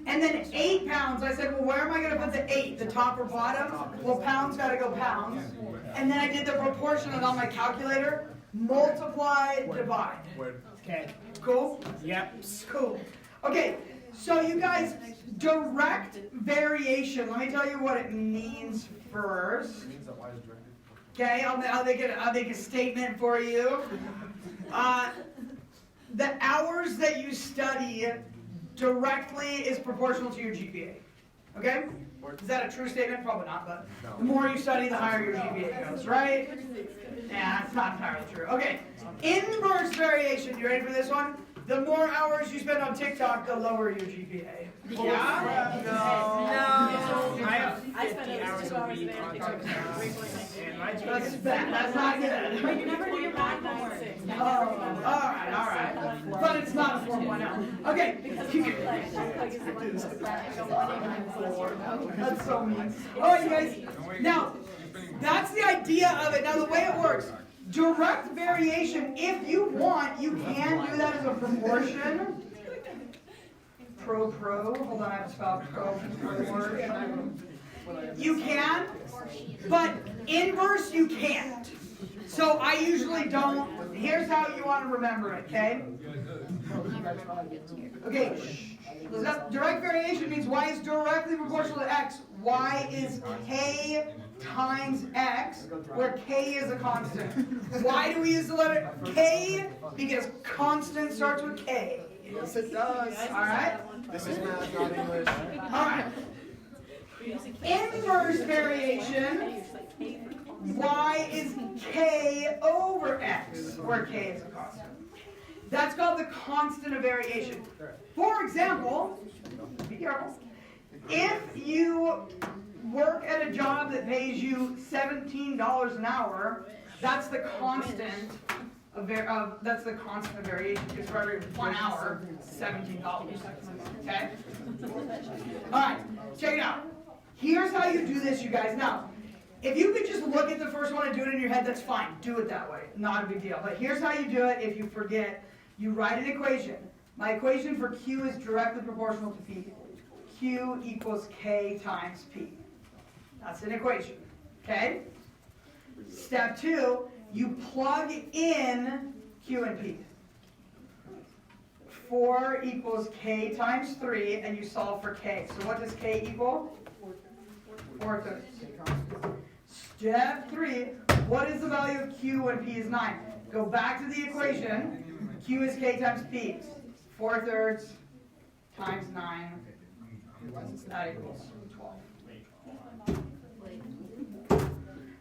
And then 8 pounds, I said, well, where am I going to put the 8? The top or bottom? Well, pounds got to go pounds. And then I did the proportion on my calculator. Multiply, divide. Okay. Cool? Yep. Cool. Okay, so you guys, direct variation. Let me tell you what it means first. It means that y is directed. Okay, I'll make a statement for you. The hours that you study directly is proportional to your GPA. Okay? Is that a true statement? Probably not, but the more you study, the higher your GPA goes, right? Yeah, that's not entirely true. Okay, inverse variation. You ready for this one? The more hours you spend on TikTok, the lower your GPA. Yeah? No. I have 50 hours a week on TikTok. And my That's bad. That's not good. You never do your math homework. Oh, alright. But it's not a 4.0. Okay. That's so mean. Alright, you guys. Now, that's the idea of it. Now, the way it works, direct variation, if you want, you can do that as a proportion. Hold on, I have to spell proportion. You can, but inverse you can't. So I usually don't. Here's how you want to remember it, okay? Okay, so that direct variation means y is directly proportional to x. Y is k times x, where k is a constant. Why do we use the letter k? Because constant starts with k. Yes, it does. Alright? This is math, not English. Alright. Inverse variation, y is k over x, where k is a constant. That's called the constant of variation. For example, be careful, if you work at a job that pays you $17 an hour, that's the constant of variation, because for every 1 hour, $17. Okay? Alright, check it out. Here's how you do this, you guys. Now, if you could just look at the first one and do it in your head, that's fine. Do it that way. Not a big deal. But here's how you do it if you forget. You write an equation. My equation for Q is directly proportional to P. Q equals K times P. That's an equation. Okay? Step 2, you plug in Q and P. 4 equals K times 3, and you solve for K. So what does K equal? 4/3. Step 3, what is the value of Q when P is 9? Go back to the equation. Q is K times P. 4/3 times 9. That equals 12.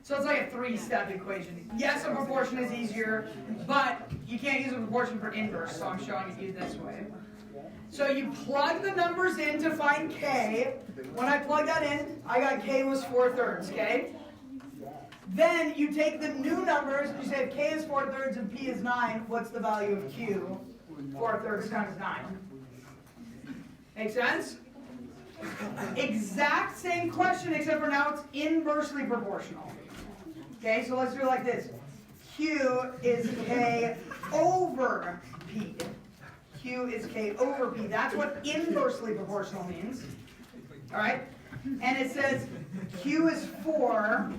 So it's like a 3-step equation. Yes, a proportion is easier, but you can't use a proportion for inverse, so I'm showing it you this way. So you plug the numbers in to find K. When I plug that in, I got K was 4/3, okay? Then you take the new numbers, you say if K is 4/3 and P is 9, what's the value of Q? 4/3 times 9. Make sense? Exact same question, except for now it's inversely proportional. Okay, so let's do it like this. Q is K over P. Q is K over P. That's what inversely proportional means. All right? And it says Q is 4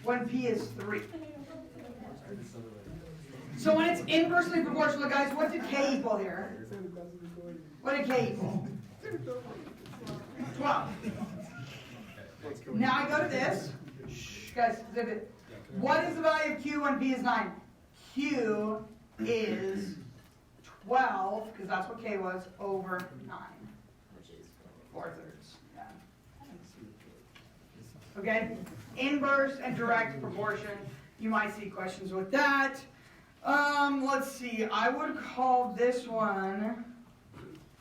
when P is 3. So when it's inversely proportional, guys, what did K equal here? What did K equal? 12. Now I go to this. Shh, guys, zip it. What is the value of Q when P is 9? Q is 12, because that's what K was, over 9, which is 4/3. Yeah. Okay? Inverse and direct proportion. You might see questions with that. Let's see. I would call this one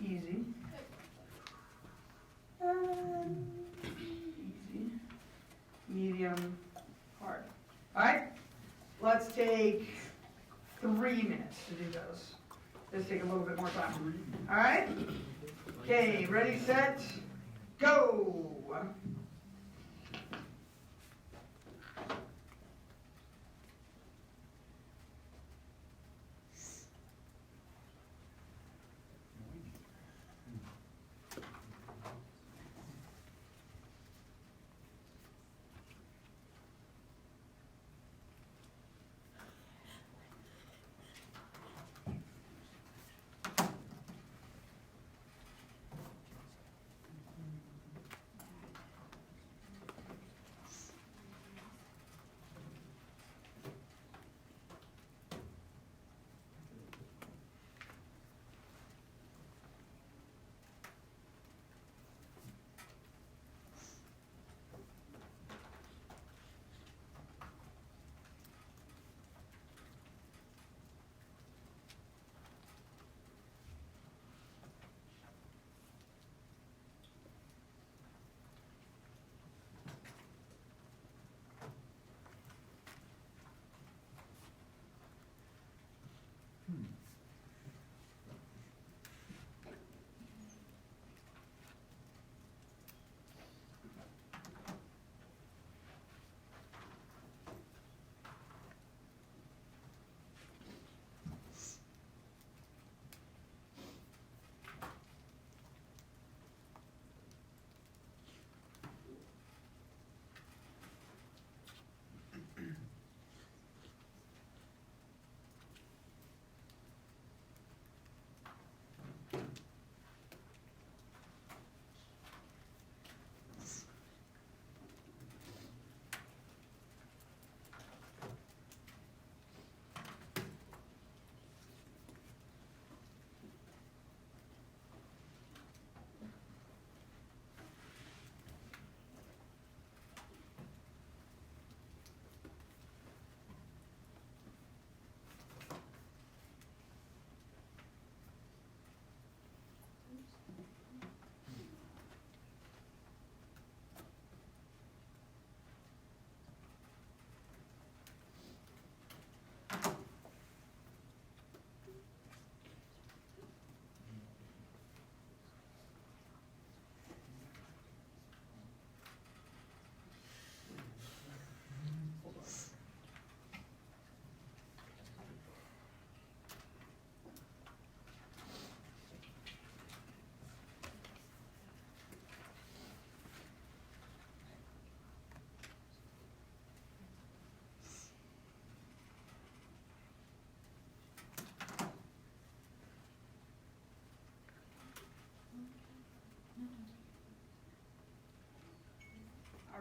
easy. Easy. Medium. Hard. Alright? Let's take 3 minutes to do those. Let's take a little bit more time. Alright? Okay, ready, set, go!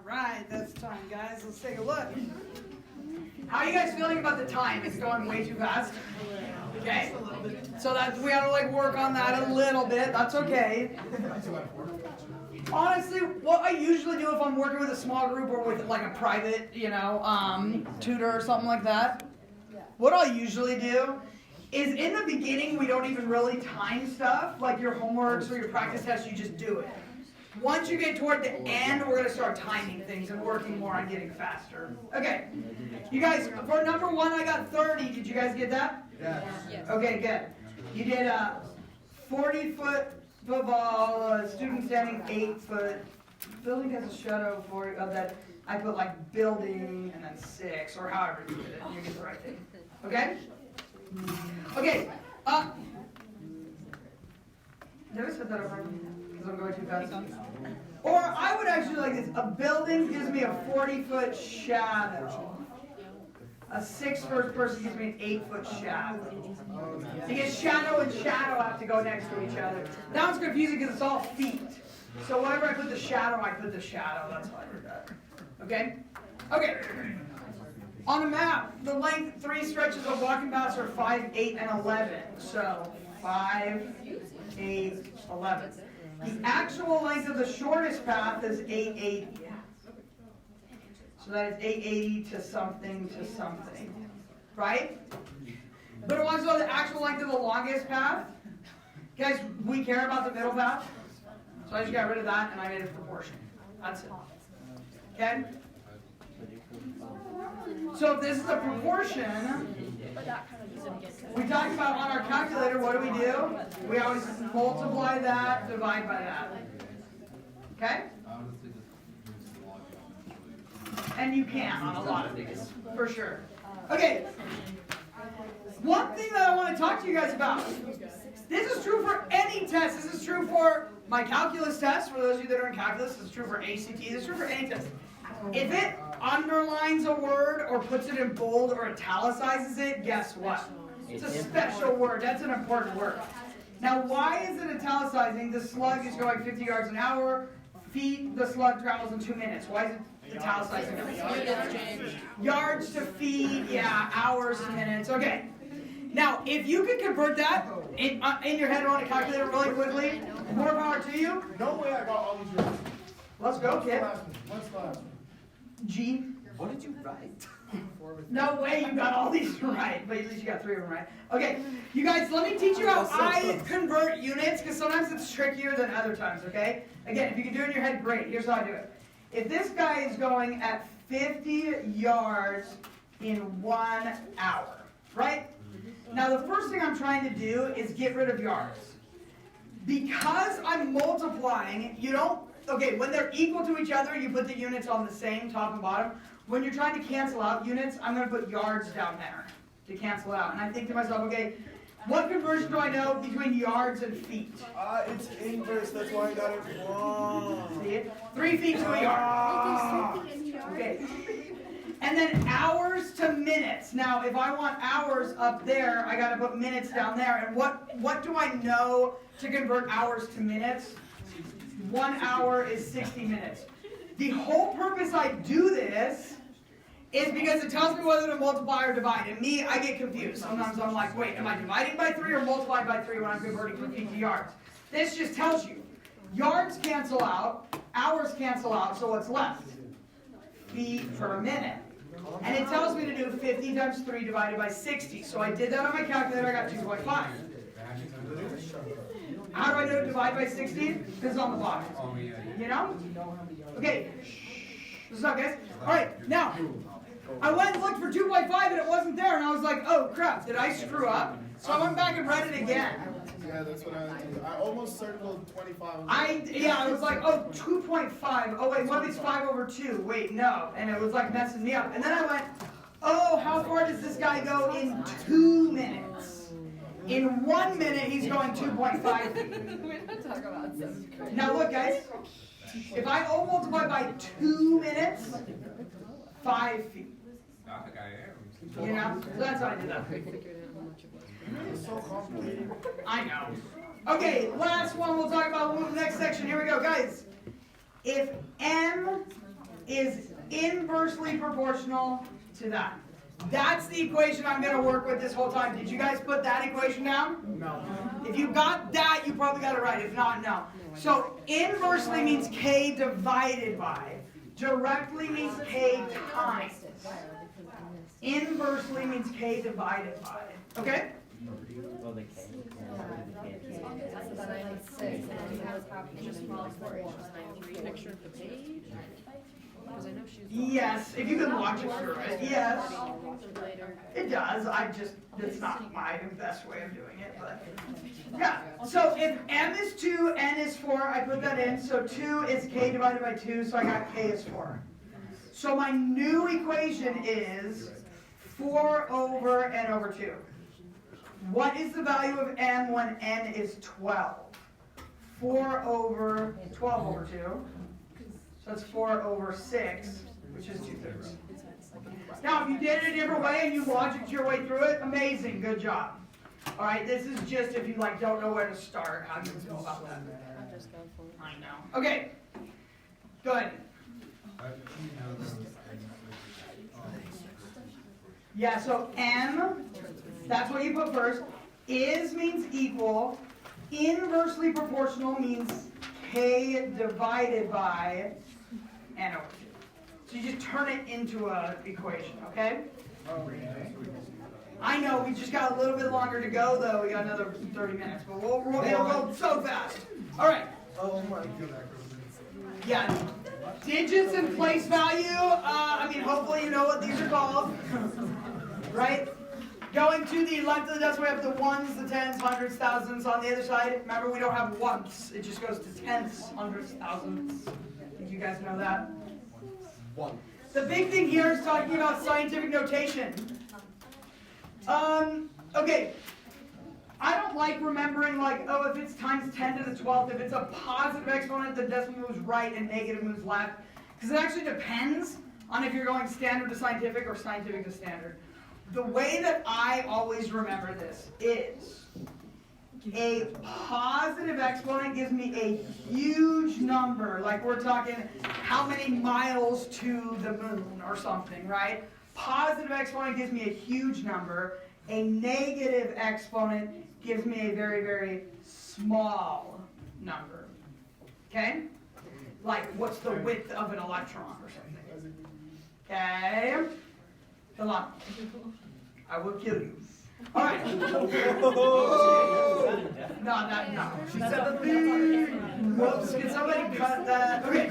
Alright, that's time, guys. Let's take a look. How are you guys feeling about the time? It's going way too fast? Okay? So that we gotta like work on that a little bit. That's okay. Honestly, what I usually do if I'm working with a small group or with like a private, tutor or something like that, what I'll usually do is in the beginning we don't even really time stuff, like your homeworks or your practice tests, you just do it. Once you get toward the end, we're going to start timing things and working more on getting faster. Okay. You guys, for number 1, I got 30. Did you guys get that? Yes. Okay, good. You did a 40-foot football, student standing 8-foot. Building has a shadow of that. I put like building and then 6 or however you did it. You get the right thing. Okay? Okay. Did I set that up right? Because I'm going too fast. Or I would actually like this. A building gives me a 40-foot shadow. A 6-foot person gives me an 8-foot shadow. Because shadow and shadow have to go next to each other. That one's confusing because it's all feet. So whenever I put the shadow, I put the shadow. That's why I did that. Okay? Okay. On the map, the length 3 stretches of walking paths are 5, 8, and 11. So 5, 8, 11. The actual length of the shortest path is 880. So that is 880 to something to something. Right? But it wants to know the actual length of the longest path. Guys, we care about the middle path. So I just got rid of that and I made it proportion. That's it. Okay? So if this is a proportion, we talked about on our calculator, what do? We always multiply that, divide by that. Okay? Honestly, just use the log eventually. And you can on a lot of these, for sure. Okay. One thing that I want to talk to you guys about. This is true for any test. This is true for my calculus test. For those of you that are in calculus, this is true for ACT. This is true for any test. If it underlines a word or puts it in bold or italicizes it, guess what? It's a special word. That's an important word. Now, why is it italicizing? The slug is going 50 yards an hour. Feet, the slug travels in 2 minutes. Why is it italicizing? Yards to feet, yeah, hours to minutes. Okay. Now, if you could convert that in your head on a calculator really quickly, more power to you. No way I got all these right. Let's go, kid. What's the last one? G. What did you write? No way you got all these right, but at least you got 3 of them right. Okay, you guys, let me teach you how I convert units, because sometimes it's trickier than other times, okay? Again, if you can do it in your head, great. Here's how I do it. If this guy is going at 50 yards in 1 hour, right? Now, the first thing I'm trying to do is get rid of yards. Because I'm multiplying, you don't, okay, when they're equal to each other, you put the units on the same top and bottom. When you're trying to cancel out units, I'm going to put yards down there to cancel out. And I think to myself, okay, what conversion do I know between yards and feet? It's inverse, that's why I got it wrong. See it? 3 feet to a yard. Okay. And then hours to minutes. Now, if I want hours up there, I got to put minutes down there. And what do I know to convert hours to minutes? 1 hour is 60 minutes. The whole purpose I do this is because it tells me whether to multiply or divide. And me, I get confused. Sometimes I'm like, wait, am I dividing by 3 or multiplying by 3 when I'm converting from feet to yards? This just tells you. Yards cancel out, hours cancel out, so what's left? Feet per minute. And it tells me to do 50 times 3 divided by 60. So I did that on my calculator, I got 2.5. How do I know to divide by 60? Because it's on the bottom. You know? Okay. This is up, guys. Alright, now, I went and looked for 2.5 and it wasn't there, and I was like, oh crap, did I screw up? So I went back and read it again. Yeah, that's what I did. I almost circled 25. I was like, oh, 2.5. Oh, wait, what if it's 5 over 2? Wait, no. And it was like messing me up. And then I went, oh, how far does this guy go in 2 minutes? In 1 minute, he's going 2.5 feet. We don't talk about this. Now look, guys. If I multiply by 2 minutes, 5 feet. You know? So that's how I did that. It's so complicated. I know. Okay, last one we'll talk about. We'll move to the next section. Here we go, guys. If m is inversely proportional to that, that's the equation I'm going to work with this whole time. Did you guys put that equation down? No. If you got that, you probably got it right. If not, no. So inversely means k divided by. Directly means k times. Inversely means k divided by. Okay? Picture of the page? Because I know she's. Yes, if you can watch it through it, yes. It does, it's not my best way of doing it, but. Yeah, so if m is 2, n is 4, I put that in, so 2 is k divided by 2, so I got k is 4. So my new equation is 4 over n over 2. What is the value of m when n is 12? 4 over 12 over 2. So that's 4 over 6, which is 2/3. Now, if you did it a different way and you logicked your way through it, amazing, good job. All right, this is just if you like don't know where to start, how do you feel about that? I know. Okay, good. Yeah, so M, that's what you put first. Is means equal. Inversely proportional means K divided by N over 2. So you just turn it into an equation, okay? I know, we just got a little bit longer to go, though. We got another 30 minutes, but it'll go so fast. All right. Oh my god. Yeah. Digits and place value. I mean, hopefully you know what these are called. Right? Going to the left of the decimal, we have the ones, the tens, hundreds, thousands. On the other side, remember, we don't have ones. It just goes to tenths, hundreds, thousands. Did you guys know that? One. The big thing here is talking about scientific notation. Okay. I don't like remembering, like, oh, if it's times 10 to the 12th, if it's a positive exponent, the decimal moves right and negative moves left. Because it actually depends on if you're going standard to scientific or scientific to standard. The way that I always remember this is a positive exponent gives me a huge number, like we're talking how many miles to the moon or something, right? Positive exponent gives me a huge number. A negative exponent gives me a very, very small number. Okay? Like, what's the width of an electron or something? Okay? The lump. I will kill you. All right. No. She said the thing. Whoops. Can somebody cut that? Okay.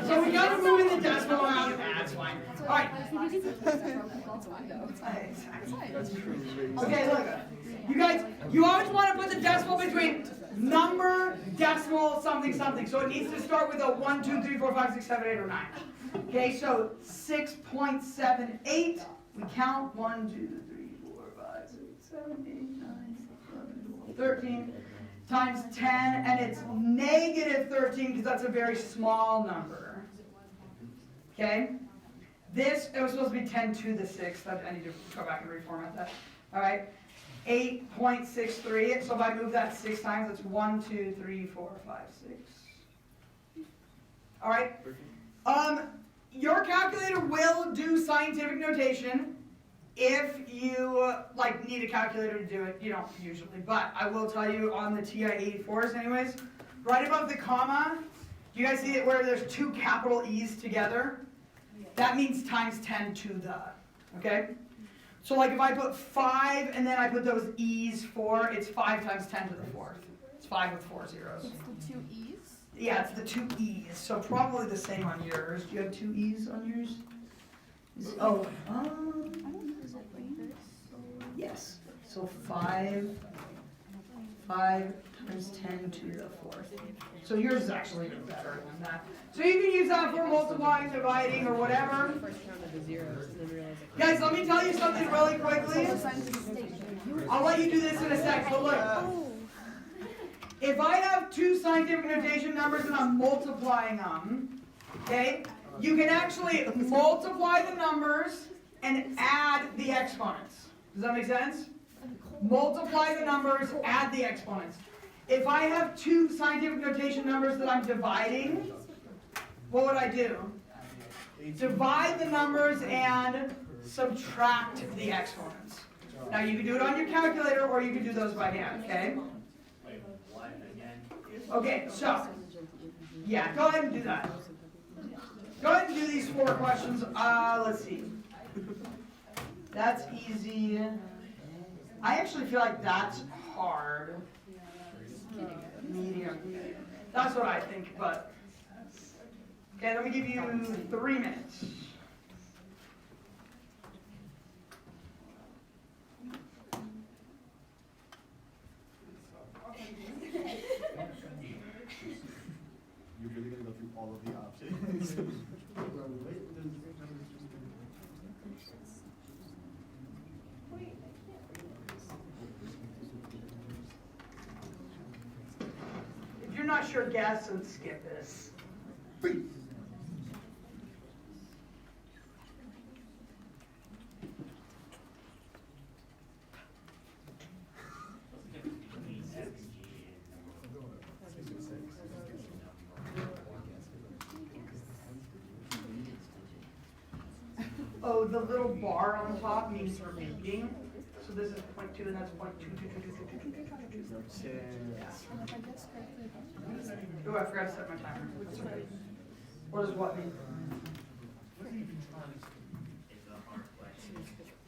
So we got to move in the decimal around. That's fine. All right. Okay, look. You guys, you always want to put the decimal between number, decimal, something, something. So it needs to start with a 1, 2, 3, 4, 5, 6, 7, 8, or 9. Okay, so 6.78. We count 1, 2, 3, 4, 5, 6, 7, 8, 9, 10, 11, 12, 13 times 10, and it's negative 13 because that's a very small number. Okay? This, it was supposed to be 10 to the 6th. I need to go back and reformat that. All right? 8.63. So if I move that 6 times, it's 1, 2, 3, 4, 5, 6. All right? Your calculator will do scientific notation if you need a calculator to do it. You don't usually, but I will tell you on the TI-84s anyways, right above the comma, do you guys see it where there's 2 capital E's together? That means times 10 to the, okay? So like if I put 5 and then I put those E's 4, it's 5 times 10 to the 4th. It's 5 with 4 zeros. It's the 2 E's? Yeah, it's the 2 E's, so probably the same on yours. Do you have 2 E's on yours? Oh, yes. So 5 times 10 to the 4th. So yours is actually even better than that. So you can use that for multiplying, dividing, or whatever. Guys, let me tell you something really quickly. I'll let you do this in a sec, but look. If I have 2 scientific notation numbers and I'm multiplying them, okay, you can actually multiply the numbers and add the exponents. Does that make sense? Multiply the numbers, add the exponents. If I have 2 scientific notation numbers that I'm dividing, what would I do? Divide the numbers and subtract the exponents. Now you can do it on your calculator or you can do those by hand, okay? Okay, so, yeah, go ahead and do that. Go ahead and do these 4 questions. Let's see. That's easy. I actually feel like that's hard. Medium. That's what I think, but... Okay, let me give you 3 minutes. You're really gonna go through all of the options. you're not sure, guess and skip this. Oh, the little bar on top means repeating. So this is 0.2 and that's 0.2222222. Oh, I forgot to set my timer. What does what mean?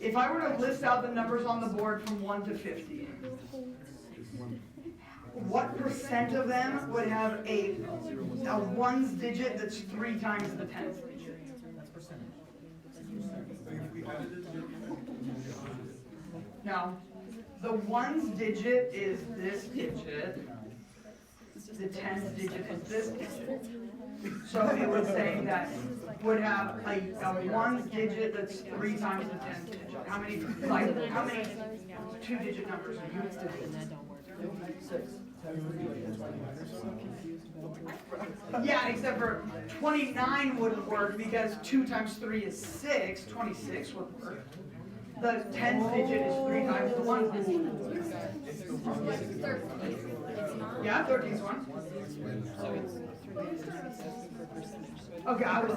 If I were to list out the numbers on the board from 1 to 50, what percent of them would have a ones digit that's 3 times the tens digit? Now, the ones digit is this digit. The tens digit is this digit. So it would say that would have a ones digit that's 3 times the tens digit. How many 2-digit numbers are you? Yeah, except for 29 wouldn't work because 2 times 3 is 6. 26 wouldn't work. The tens digit is 3 times the ones digit. Yeah, 13 is 1. Okay, I will.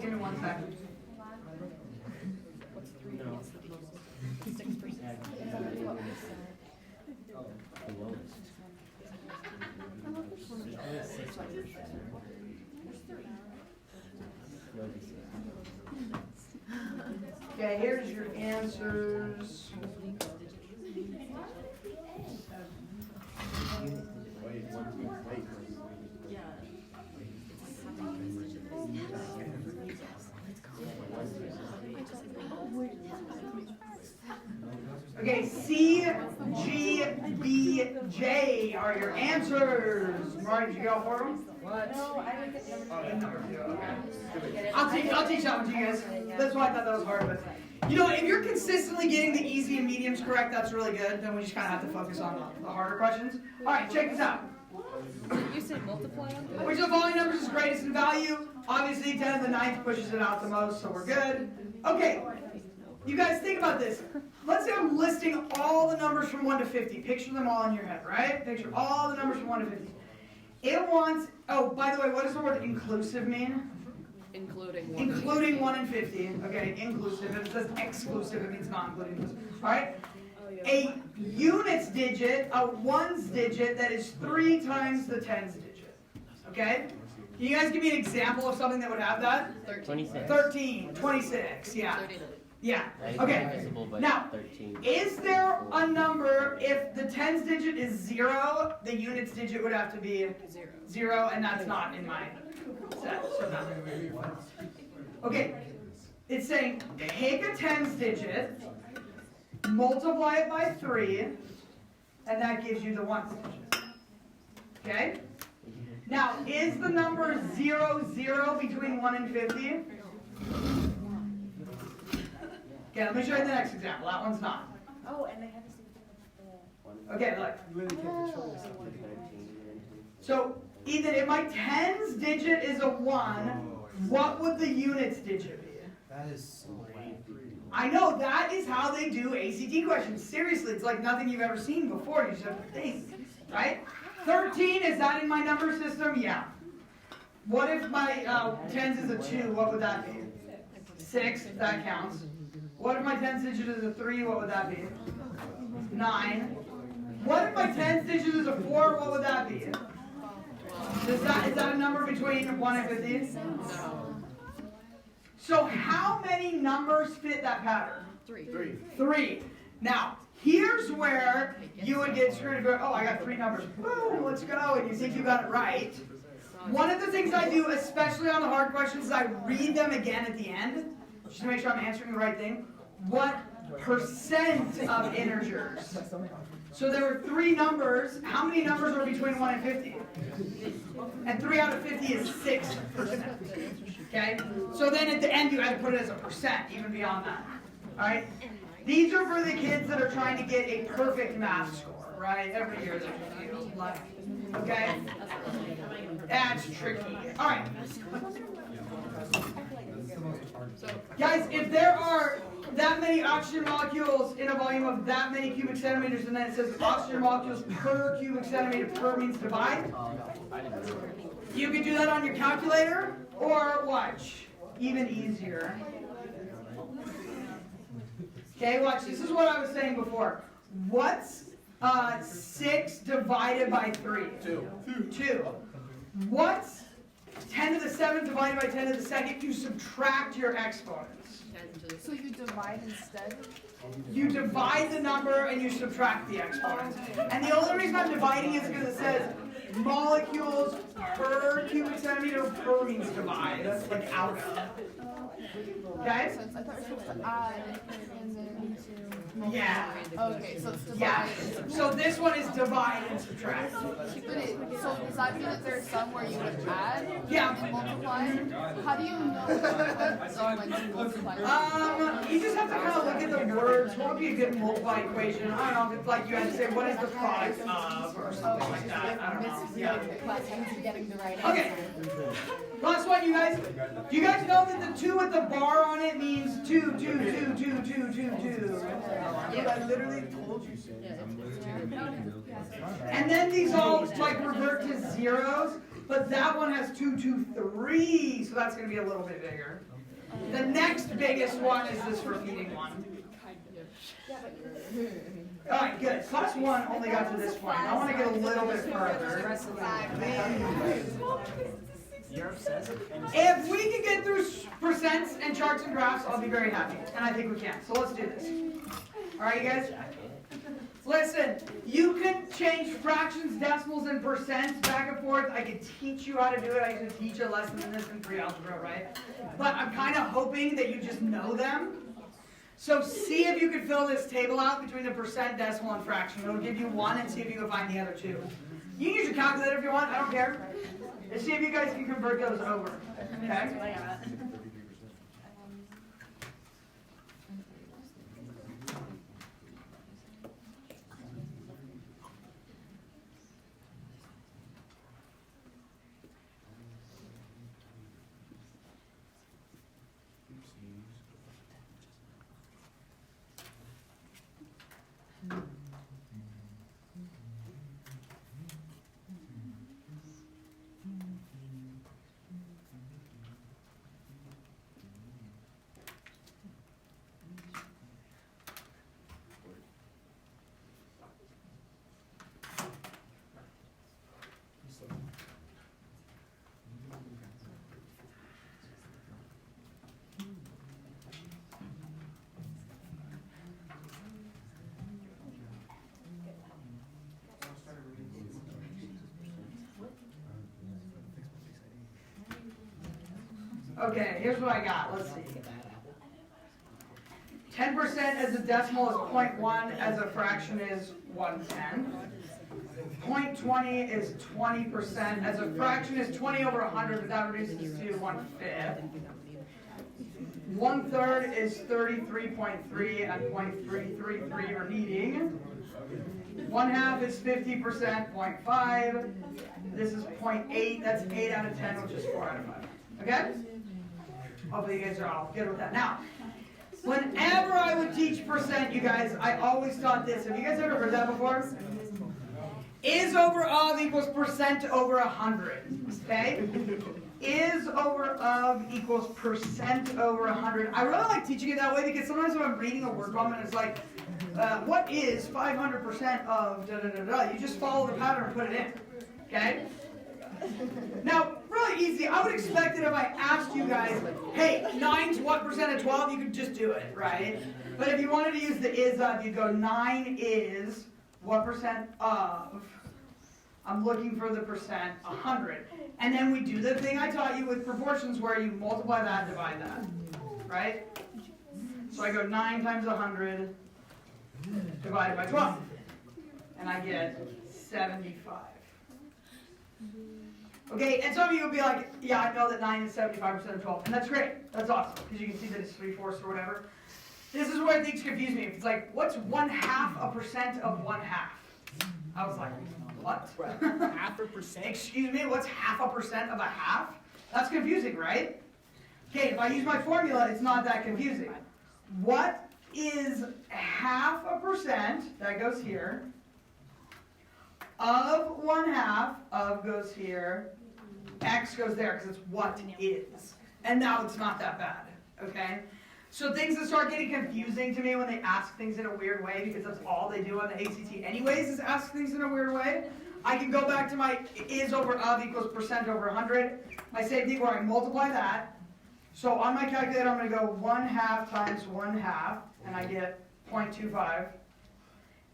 Give me 1 second. Okay, here's your answers. Okay, C, G, B, J are your answers. Marty, did you go for them? What? No, I didn't get number 2. I'll teach that one to you guys. That's why I thought that was hard. But you know, if you're consistently getting the easy and mediums correct, that's really good. Then we just kind of have to focus on the harder questions. All right, check this out. You said multiply them? Which of the following numbers is greatest in value? Obviously, 10 to the 9th pushes it out the most, so we're good. Okay, you guys think about this. Let's say I'm listing all the numbers from 1 to 50. Picture them all in your head, right? Picture all the numbers from 1 to 50. It wants, oh, by the way, what does the word inclusive mean? Including 1. Including 1 and 50. Okay, inclusive. If it says exclusive, it means not including inclusive. All right? A units digit, a ones digit that is 3 times the tens digit. Okay? Can you guys give me an example of something that would have that? 26. 13, 26, yeah. 39. Yeah. That is Okay. divisible by Now, 13. is there a number, if the tens digit is 0, the units digit would have to be 0, and that's not in my set, so no. Okay, it's saying take a tens digit, multiply it by 3, and that gives you the ones digit. Okay? Now, is the number 0, 0 between 1 and 50? Okay, let me show you the next example. That one's not. Oh, and they have to see the Okay, look. You really can't control this. So, either if my tens digit is a 1, what would the units digit be? That is so lame. I know, that is how they do ACT questions. Seriously, it's like nothing you've ever seen before. You just have to think, right? 13, is that in my number system? Yeah. What if my tens is a 2? What would that be? 6, that counts. What if my tens digit is a 3? What would that be? 9. What if my tens digit is a 4? What would that be? Is that a number between 1 and 50? No. So how many numbers fit that pattern? 3. 3. Now, here's where you would get screwed and go, oh, I got 3 numbers. Boom, let's go. And you think you got it right. One of the things I do, especially on the hard questions, is I read them again at the end, just to make sure I'm answering the right thing. What percent of integers? So there were 3 numbers. How many numbers are between 1 and 50? And 3 out of 50 is 6%. Okay? So then at the end you had to put it as a percent, even beyond that. Alright? These are for the kids that are trying to get a perfect math score, right? Every year there's a few. Okay? That's tricky. All right. So, Guys, if there are that many oxygen molecules in a volume of that many cubic centimeters, and then it says oxygen molecules per cubic centimeter, per means divide, you could do that on your calculator, or watch, even easier. Okay, watch, this is what I was saying before. What's 6 divided by 3? 2. 2. What's 10 to the 7th divided by 10 to the 2nd? You subtract your exponents. So you divide instead? You divide the number and you subtract the exponents. And the only reason I'm dividing is because it says molecules per cubic centimeter per means divide. That's like out of. Okay? I thought you were supposed to add and then to. Yeah. Okay, so it's divide. Yeah. So this one is divide and subtract. But so does that mean that there's some where you would add Yeah. and multiply? How do you know when to multiply? You just have to kind of look at the words. What would be a good multiply equation? I don't know if it's like you had to say what is the product of or something like that. I don't know. Yeah. Getting the right Okay. Last one, you guys. Do you guys know that the 2 with the bar on it means 2, 2, 2, 2, 2, 2, 2? I literally told you. And then these all like revert to zeros, but that one has 2, 2, 3, so that's going to be a little bit bigger. The next biggest one is this repeating one. All right, good. Class 1 only got to this point. I want to get a little bit further. You're obsessed. If we can get through percents and charts and graphs, I'll be very happy. And I think we can. So let's do this. All right, you guys? Listen, you can change fractions, decimals, and percents back and forth. I could teach you how to do it. I used to teach a lesson in this in pre-algebra, right? But I'm kind of hoping that you just know them. So see if you can fill this table out between the percent, decimal, and fraction. It'll give you one, and see if you can find the other 2. You can use your calculator if you want. I don't care. And see if you guys can convert those over. Okay? Okay, here's what I got. Let's see. 10% as a decimal is 0.1, as a fraction is 1/10. 0.20 is 20%, as a fraction is 20 over 100, but that reduces to 1/5. 1/3 is 33.3 and 0.333 repeating. 1/2 is 50%, 0.5. This is 0.8, that's 8 out of 10, which is 4 out of 5. Okay? Hopefully you guys are all good with that. Now, whenever I would teach percent, you guys, I always taught this. Have you guys ever heard that before? Is over of equals percent over 100. Okay? Is over of equals percent over 100. I really like teaching it that way because sometimes when I'm reading a word problem and it's like, what is 500% of da da da da? You just follow the pattern and put it in. Okay? Now, really easy. I would expect that if I asked you guys, hey, 9's what percent of 12, you could just do it, right? But if you wanted to use the is of, you'd go 9 is what percent of, I'm looking for the percent, 100. And then we do the thing I taught you with proportions where you multiply that and divide that, right? So I go 9 times 100 divided by 12. And I get 75. Okay, and some of you will be like, yeah, I know that 9 is 75% of 12. And that's great. That's awesome. Because you can see that it's 3/4 or whatever. This is where things confuse me. It's like, what's 1/2% of 1/2? I was like, What? half a percent? Excuse me, what's 0.5% of a half? That's confusing, right? Okay, if I use my formula, it's not that confusing. What is 0.5%, that goes here, of 1/2, of goes here, x goes there, because it's what is. And now it's not that bad, okay? So things that start getting confusing to me when they ask things in a weird way, because that's all they do on the ACT anyways, is ask things in a weird way. I can go back to my is over of equals percent over 100. My same thing where I multiply that. So on my calculator, I'm going to go 1/2 times 1/2, and I get 0.25.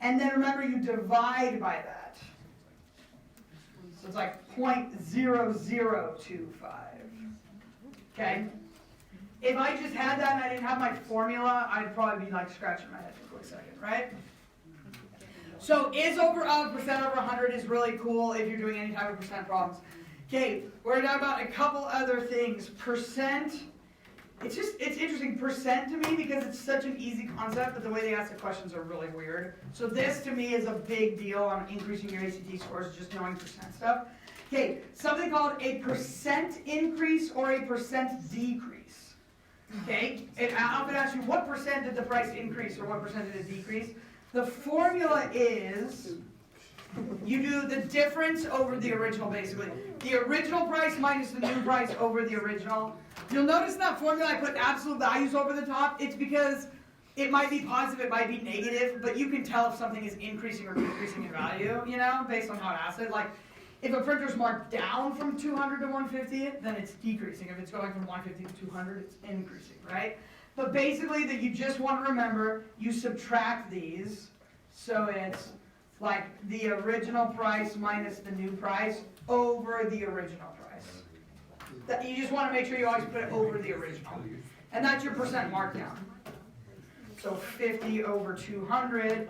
And then remember, you divide by that. So it's like 0.0025. Okay? If I just had that and I didn't have my formula, I'd probably be like scratching my head for a quick second, right? So is over of percent over 100 is really cool if you're doing any type of percent problems. Okay, we're talking about a couple other things. Percent, it's interesting, percent to me, because it's such an easy concept, but the way they ask the questions are really weird. So this to me is a big deal on increasing your ACT scores, just knowing percent stuff. Okay, something called a percent increase or a percent decrease. Okay, and I often ask you, what percent did the price increase or what percent did it decrease? The formula is, you do the difference over the original, basically. The original price minus the new price over the original. You'll notice in that formula I put absolute values over the top. It's because it might be positive, it might be negative, but you can tell if something is increasing or decreasing in value, you know, based on how it asks it. Like, if a printer's marked down from 200 to 150, then it's decreasing. If it's going from 150 to 200, it's increasing, right? But basically, that you just want to remember, you subtract these, so it's like the original price minus the new price over the original price. That, you just want to make sure you always put it over the original. And that's your percent markdown. So 50 over 200,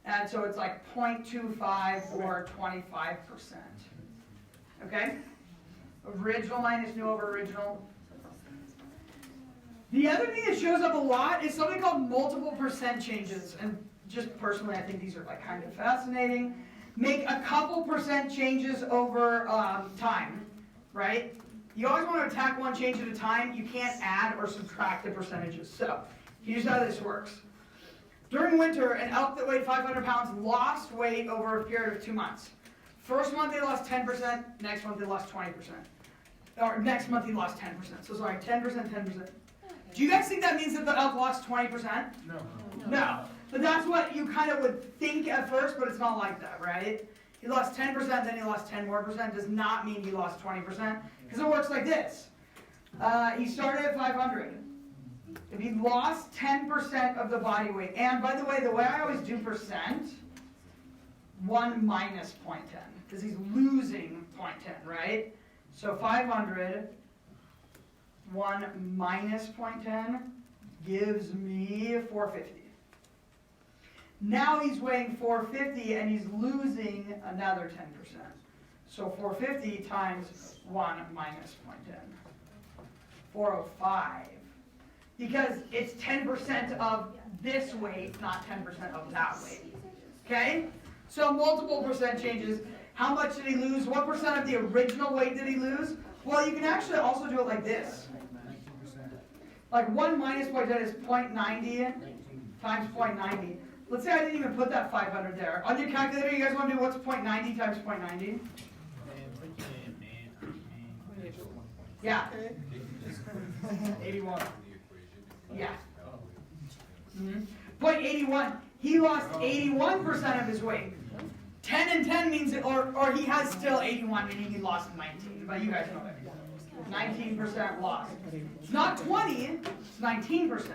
and so it's like 0.25 or 25%. Okay? Original minus new over original. The other thing that shows up a lot is something called multiple percent changes. And just personally, I think these are like kind of fascinating. Make a couple percent changes over time, right? You always want to attack one change at a time. You can't add or subtract the percentages. So here's how this works. During winter, an elk that weighed 500 pounds lost weight over a period of 2 months. First month they lost 10%, next month they lost 20%. Or next month he lost 10%. So sorry, 10%, 10%. Do you guys think that means that the elk lost 20%? No. But that's what you kind of would think at first, but it's not like that, right? He lost 10%, then he lost 10 more percent. Does not mean he lost 20%, because it works like this. He started at 500. If he lost 10% of the body weight, and by the way I always do percent, 1 minus 0.10, because he's losing 0.10, right? So 500, 1 minus 0.10 gives me 450. Now he's weighing 450 and he's losing another 10%. So 450 times 1 minus 0.10. 405. Because it's 10% of this weight, not 10% of that weight. Okay? So multiple percent changes. How much did he lose? What percent of the original weight did he lose? Well, you can actually also do it like this. Like 1 minus 0.10 is 0.90 times 0.90. Let's say I didn't even put that 500 there. On your calculator, you guys want to do what's 0.90 times 0.90? Yeah. 81. Yeah. 0.81. He lost 81% of his weight. 10 and 10 means, or he has still 81, meaning he lost 19. But you guys know that. 19% loss. It's not 20, it's 19%.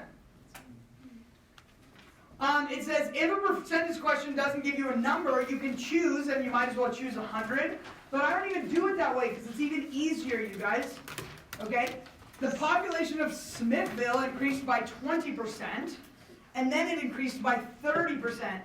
It says if a percentage question doesn't give you a number, you can choose, and you might as well choose 100. But I don't even do it that way because it's even easier, you guys. Okay? The population of Smithville increased by 20%, and then it increased by 30%.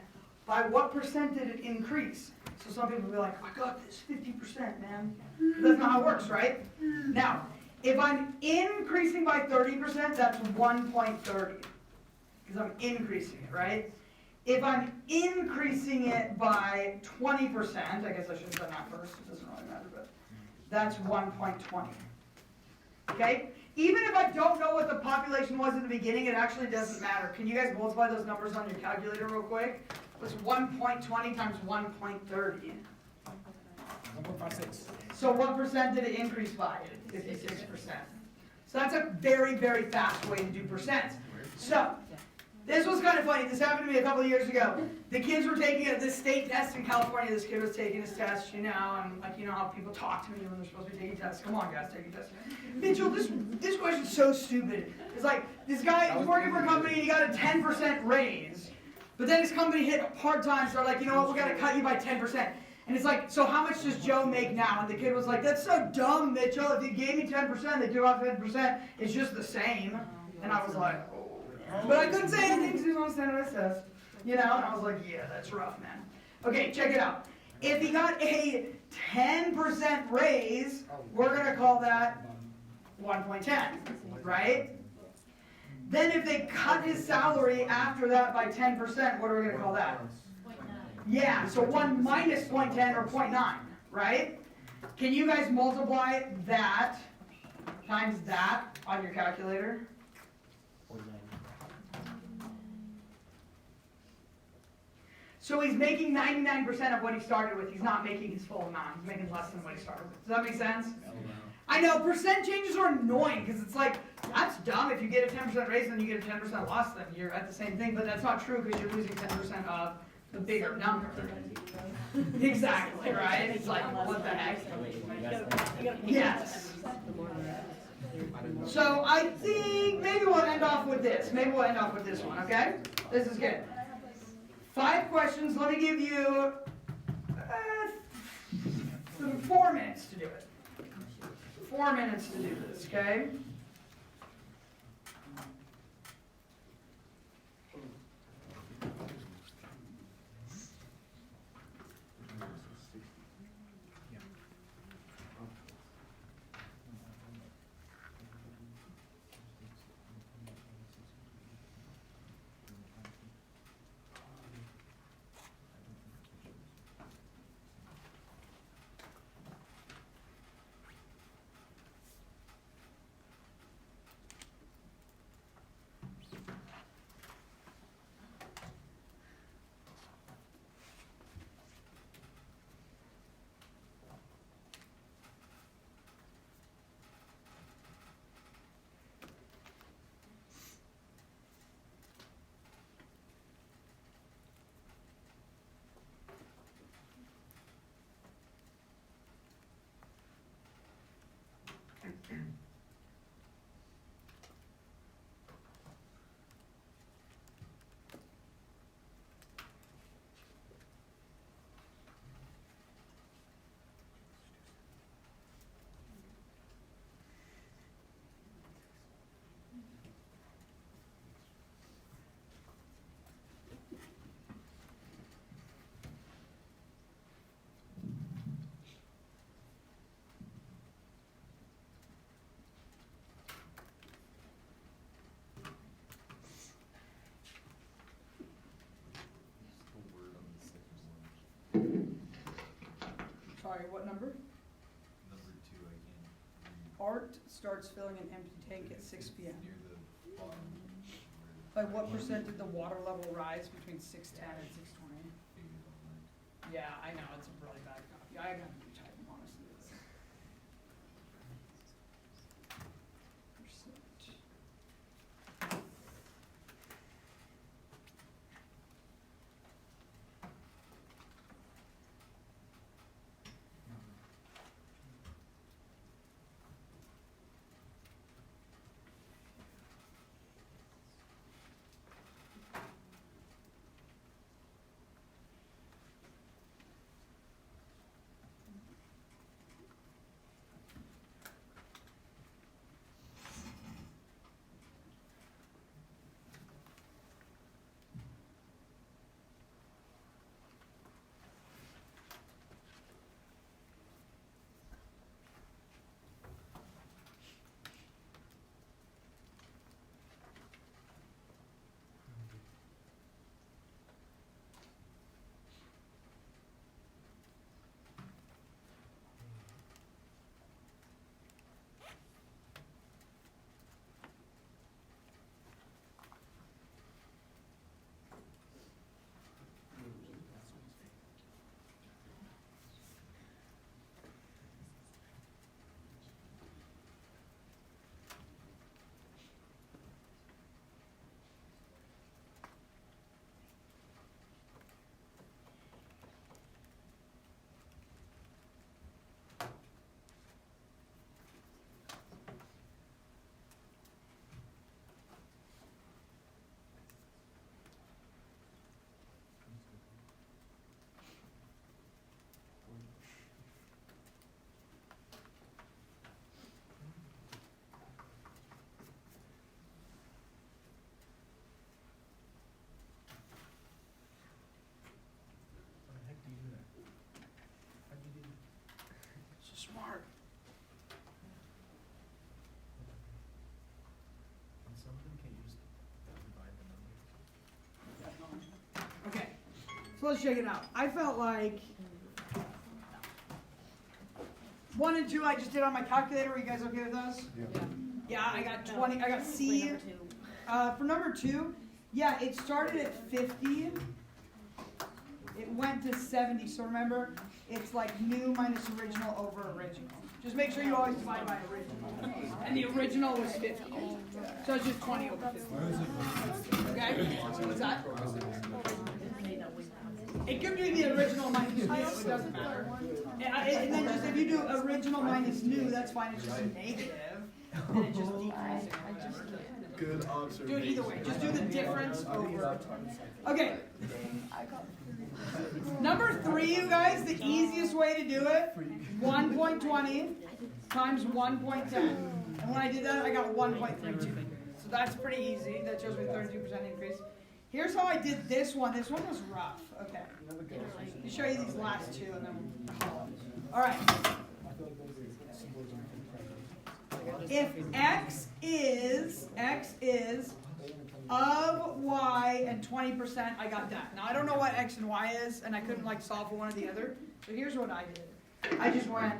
By what percent did it increase? So some people will be like, I got this 50%, man. That's not how it works, right? Now, if I'm increasing by 30%, that's 1.30. Because I'm increasing it, right? If I'm increasing it by 20%, I guess I should have done that first, it doesn't really matter, but that's 1.20. Okay? Even if I don't know what the population was at the beginning, it actually doesn't matter. Can you guys multiply those numbers on your calculator real quick? What's 1.20 times 1.30? 1.56. So what percent did it increase by? 56%. So that's a very, very fast way to do percents. So, this was kind of funny. This happened to me a couple of years ago. The kids were taking this state test in California. This kid was taking his test, and like, you know how people talk to me when they're supposed to be taking tests. Come on, guys, take a test. Mitchell, this question's so stupid. It's like, this guy is working for a company, and he got a 10% raise. But then his company hit hard times, so they're like, you know what, we're going to cut you by 10%. And it's like, so how much does Joe make now? And the kid was like, that's so dumb, Mitchell. If you gave me 10%, they give off 10%. It's just the same. And I was like, oh. But I couldn't say anything because he was on a standardized test. You know, and I was like, yeah, that's rough, man. Okay, check it out. If he got a 10% raise, we're going to call that 1.10, right? Then if they cut his salary after that by 10%, what are we going to call that? 0.9. Yeah, so 1 minus 0.10 or 0.9, right? Can you guys multiply that times that on your calculator? So he's making 99% of what he started with. He's not making his full amount. He's making less than what he started with. Does that make sense? I know, percent changes are annoying because it's like, that's dumb. If you get a 10% raise and you get a 10% loss, then you're at the same thing. But that's not true because you're losing 10% of the bigger number. Exactly, right? It's like, what the heck? Yes. So I think maybe we'll end off with this. Maybe we'll end off with this one, okay? This is good. 5 questions. Let me give you 4 minutes to do it. 4 minutes to do this, okay? Sorry, what number? Number 2, I can't read. Art starts filling an empty tank at 6 p.m. Near the bottom. By what percent did the water level rise between 6:10 and 6:20? Yeah, I know, it's a really bad copy. I gotta retype them, honestly. Percent. So let's check it out. I felt like 1 and 2 I just did on my calculator. Are you guys okay with those? Yeah, I got 20. I got C. For number 2, yeah, it started at 50. It went to 70. So remember, it's like new minus original over original. Just make sure you always divide by original. And the original was 50. So it's just 20 over 50. Okay? What's that? It could be the original minus new. It doesn't matter. And then just if you do original minus new, that's fine. It's just negative. And it just decreases. Good Do observation. it either way. Just do the difference over. Okay. Number 3, you guys, the easiest way to do it, 1.20 times 1.10. And when I did that, I got 1.32. So that's pretty easy. That shows me 32% increase. Here's how I did this one. This one was rough. Okay. Let me show you these last 2 and then all right. If x is of y and 20%, I got that. Now I don't know what x and y is, and I couldn't like solve for one or the other. So here's what I did. I just went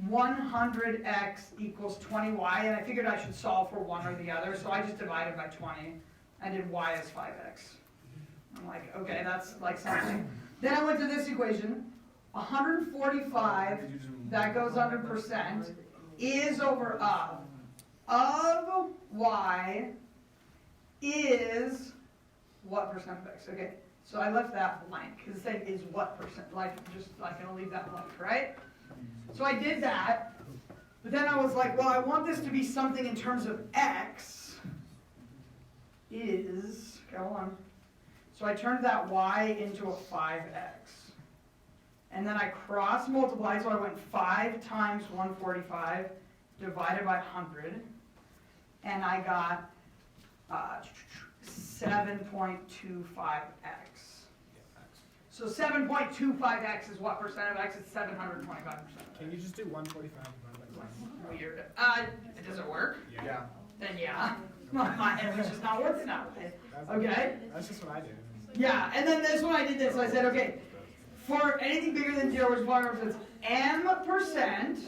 100x equals 20y, and I figured I should solve for one or the other. So I just divided by 20 and did y as 5x. I'm like, okay, that's like something. Then I went to this equation. 145, that goes under percent, is over of. Of y is what percent of x? Okay, so I left that blank because it's saying is what percent. Like, just like I'll leave that blank, right? So I did that, but then I was like, well, I want this to be something in terms of x is, go on. So I turned that y into a 5x. And then I cross multiplied, so I went 5 times 145 divided by 100. And I got 7.25x. So 7.25x is what percent of x? It's 725%. Can you just do 145 divided by 1? Weird. Does it work? Yeah. Then yeah. My head was just not working that way. Okay? That's just what I did. Yeah, and then this one I did this. I said, okay, for anything bigger than 0, which one represents m%,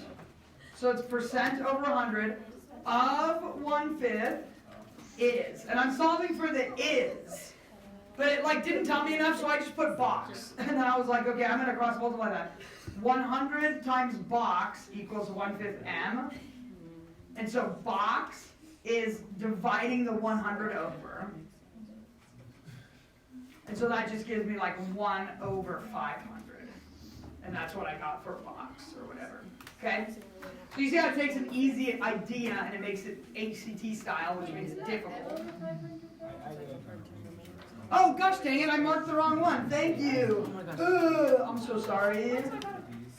so it's percent over 100 of 1/5 is. And I'm solving for the is. But it like didn't tell me enough, so I just put box. And then I was like, okay, I'm going to cross multiply that. 100 times box equals 1/5 m. And so box is dividing the 100 over. And so that just gives me like 1 over 500. And that's what I got for box or whatever. Okay? So you see how it takes an easy idea and it makes it ACT style, which means difficult. Oh, gosh dang it, I marked the wrong one. Thank you. I'm so sorry.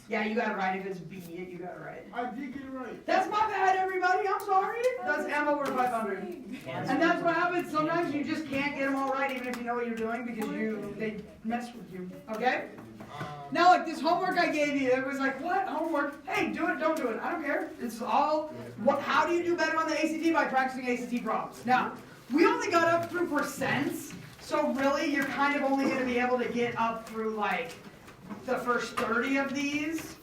Yeah, you got it right. If it's B, you got it right. I did get it right. That's my bad, everybody. I'm sorry. That's M over 500. And that's what happens. Sometimes you just can't get them all right, even if you know what you're doing, because they mess with you. Okay? Now, like this homework I gave you, it was like, what homework? Hey, do it, don't do it. I don't care. It's all. How do you do better on the ACT? By practicing ACT problems. Now, we only got up through percents, so really, you're kind of only going to be able to get up through like the first 30 of these.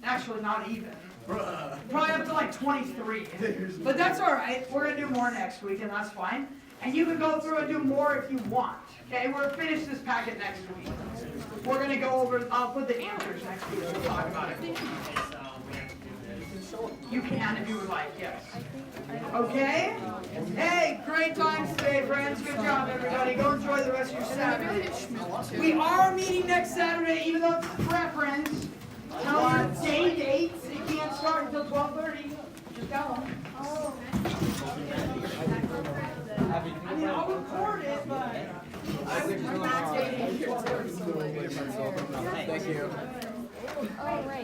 Actually not even. Probably up to like 23. But that's alright. We're going to do more next week, and that's fine. And you can go through and do more if you want. Okay, we'll finish this packet next week. We're going to go over, I'll put the answers next week. We'll talk about it. You can if you would like, yes. Okay? Hey, great times today, friends. Good job, everybody. Go enjoy the rest of your Saturday. We are meeting next Saturday, even though it's preference. Tell your day dates. It can't start until 12:30. Just tell them. I mean, I'll record it, but I would just not say it. Thank you. Oh, right.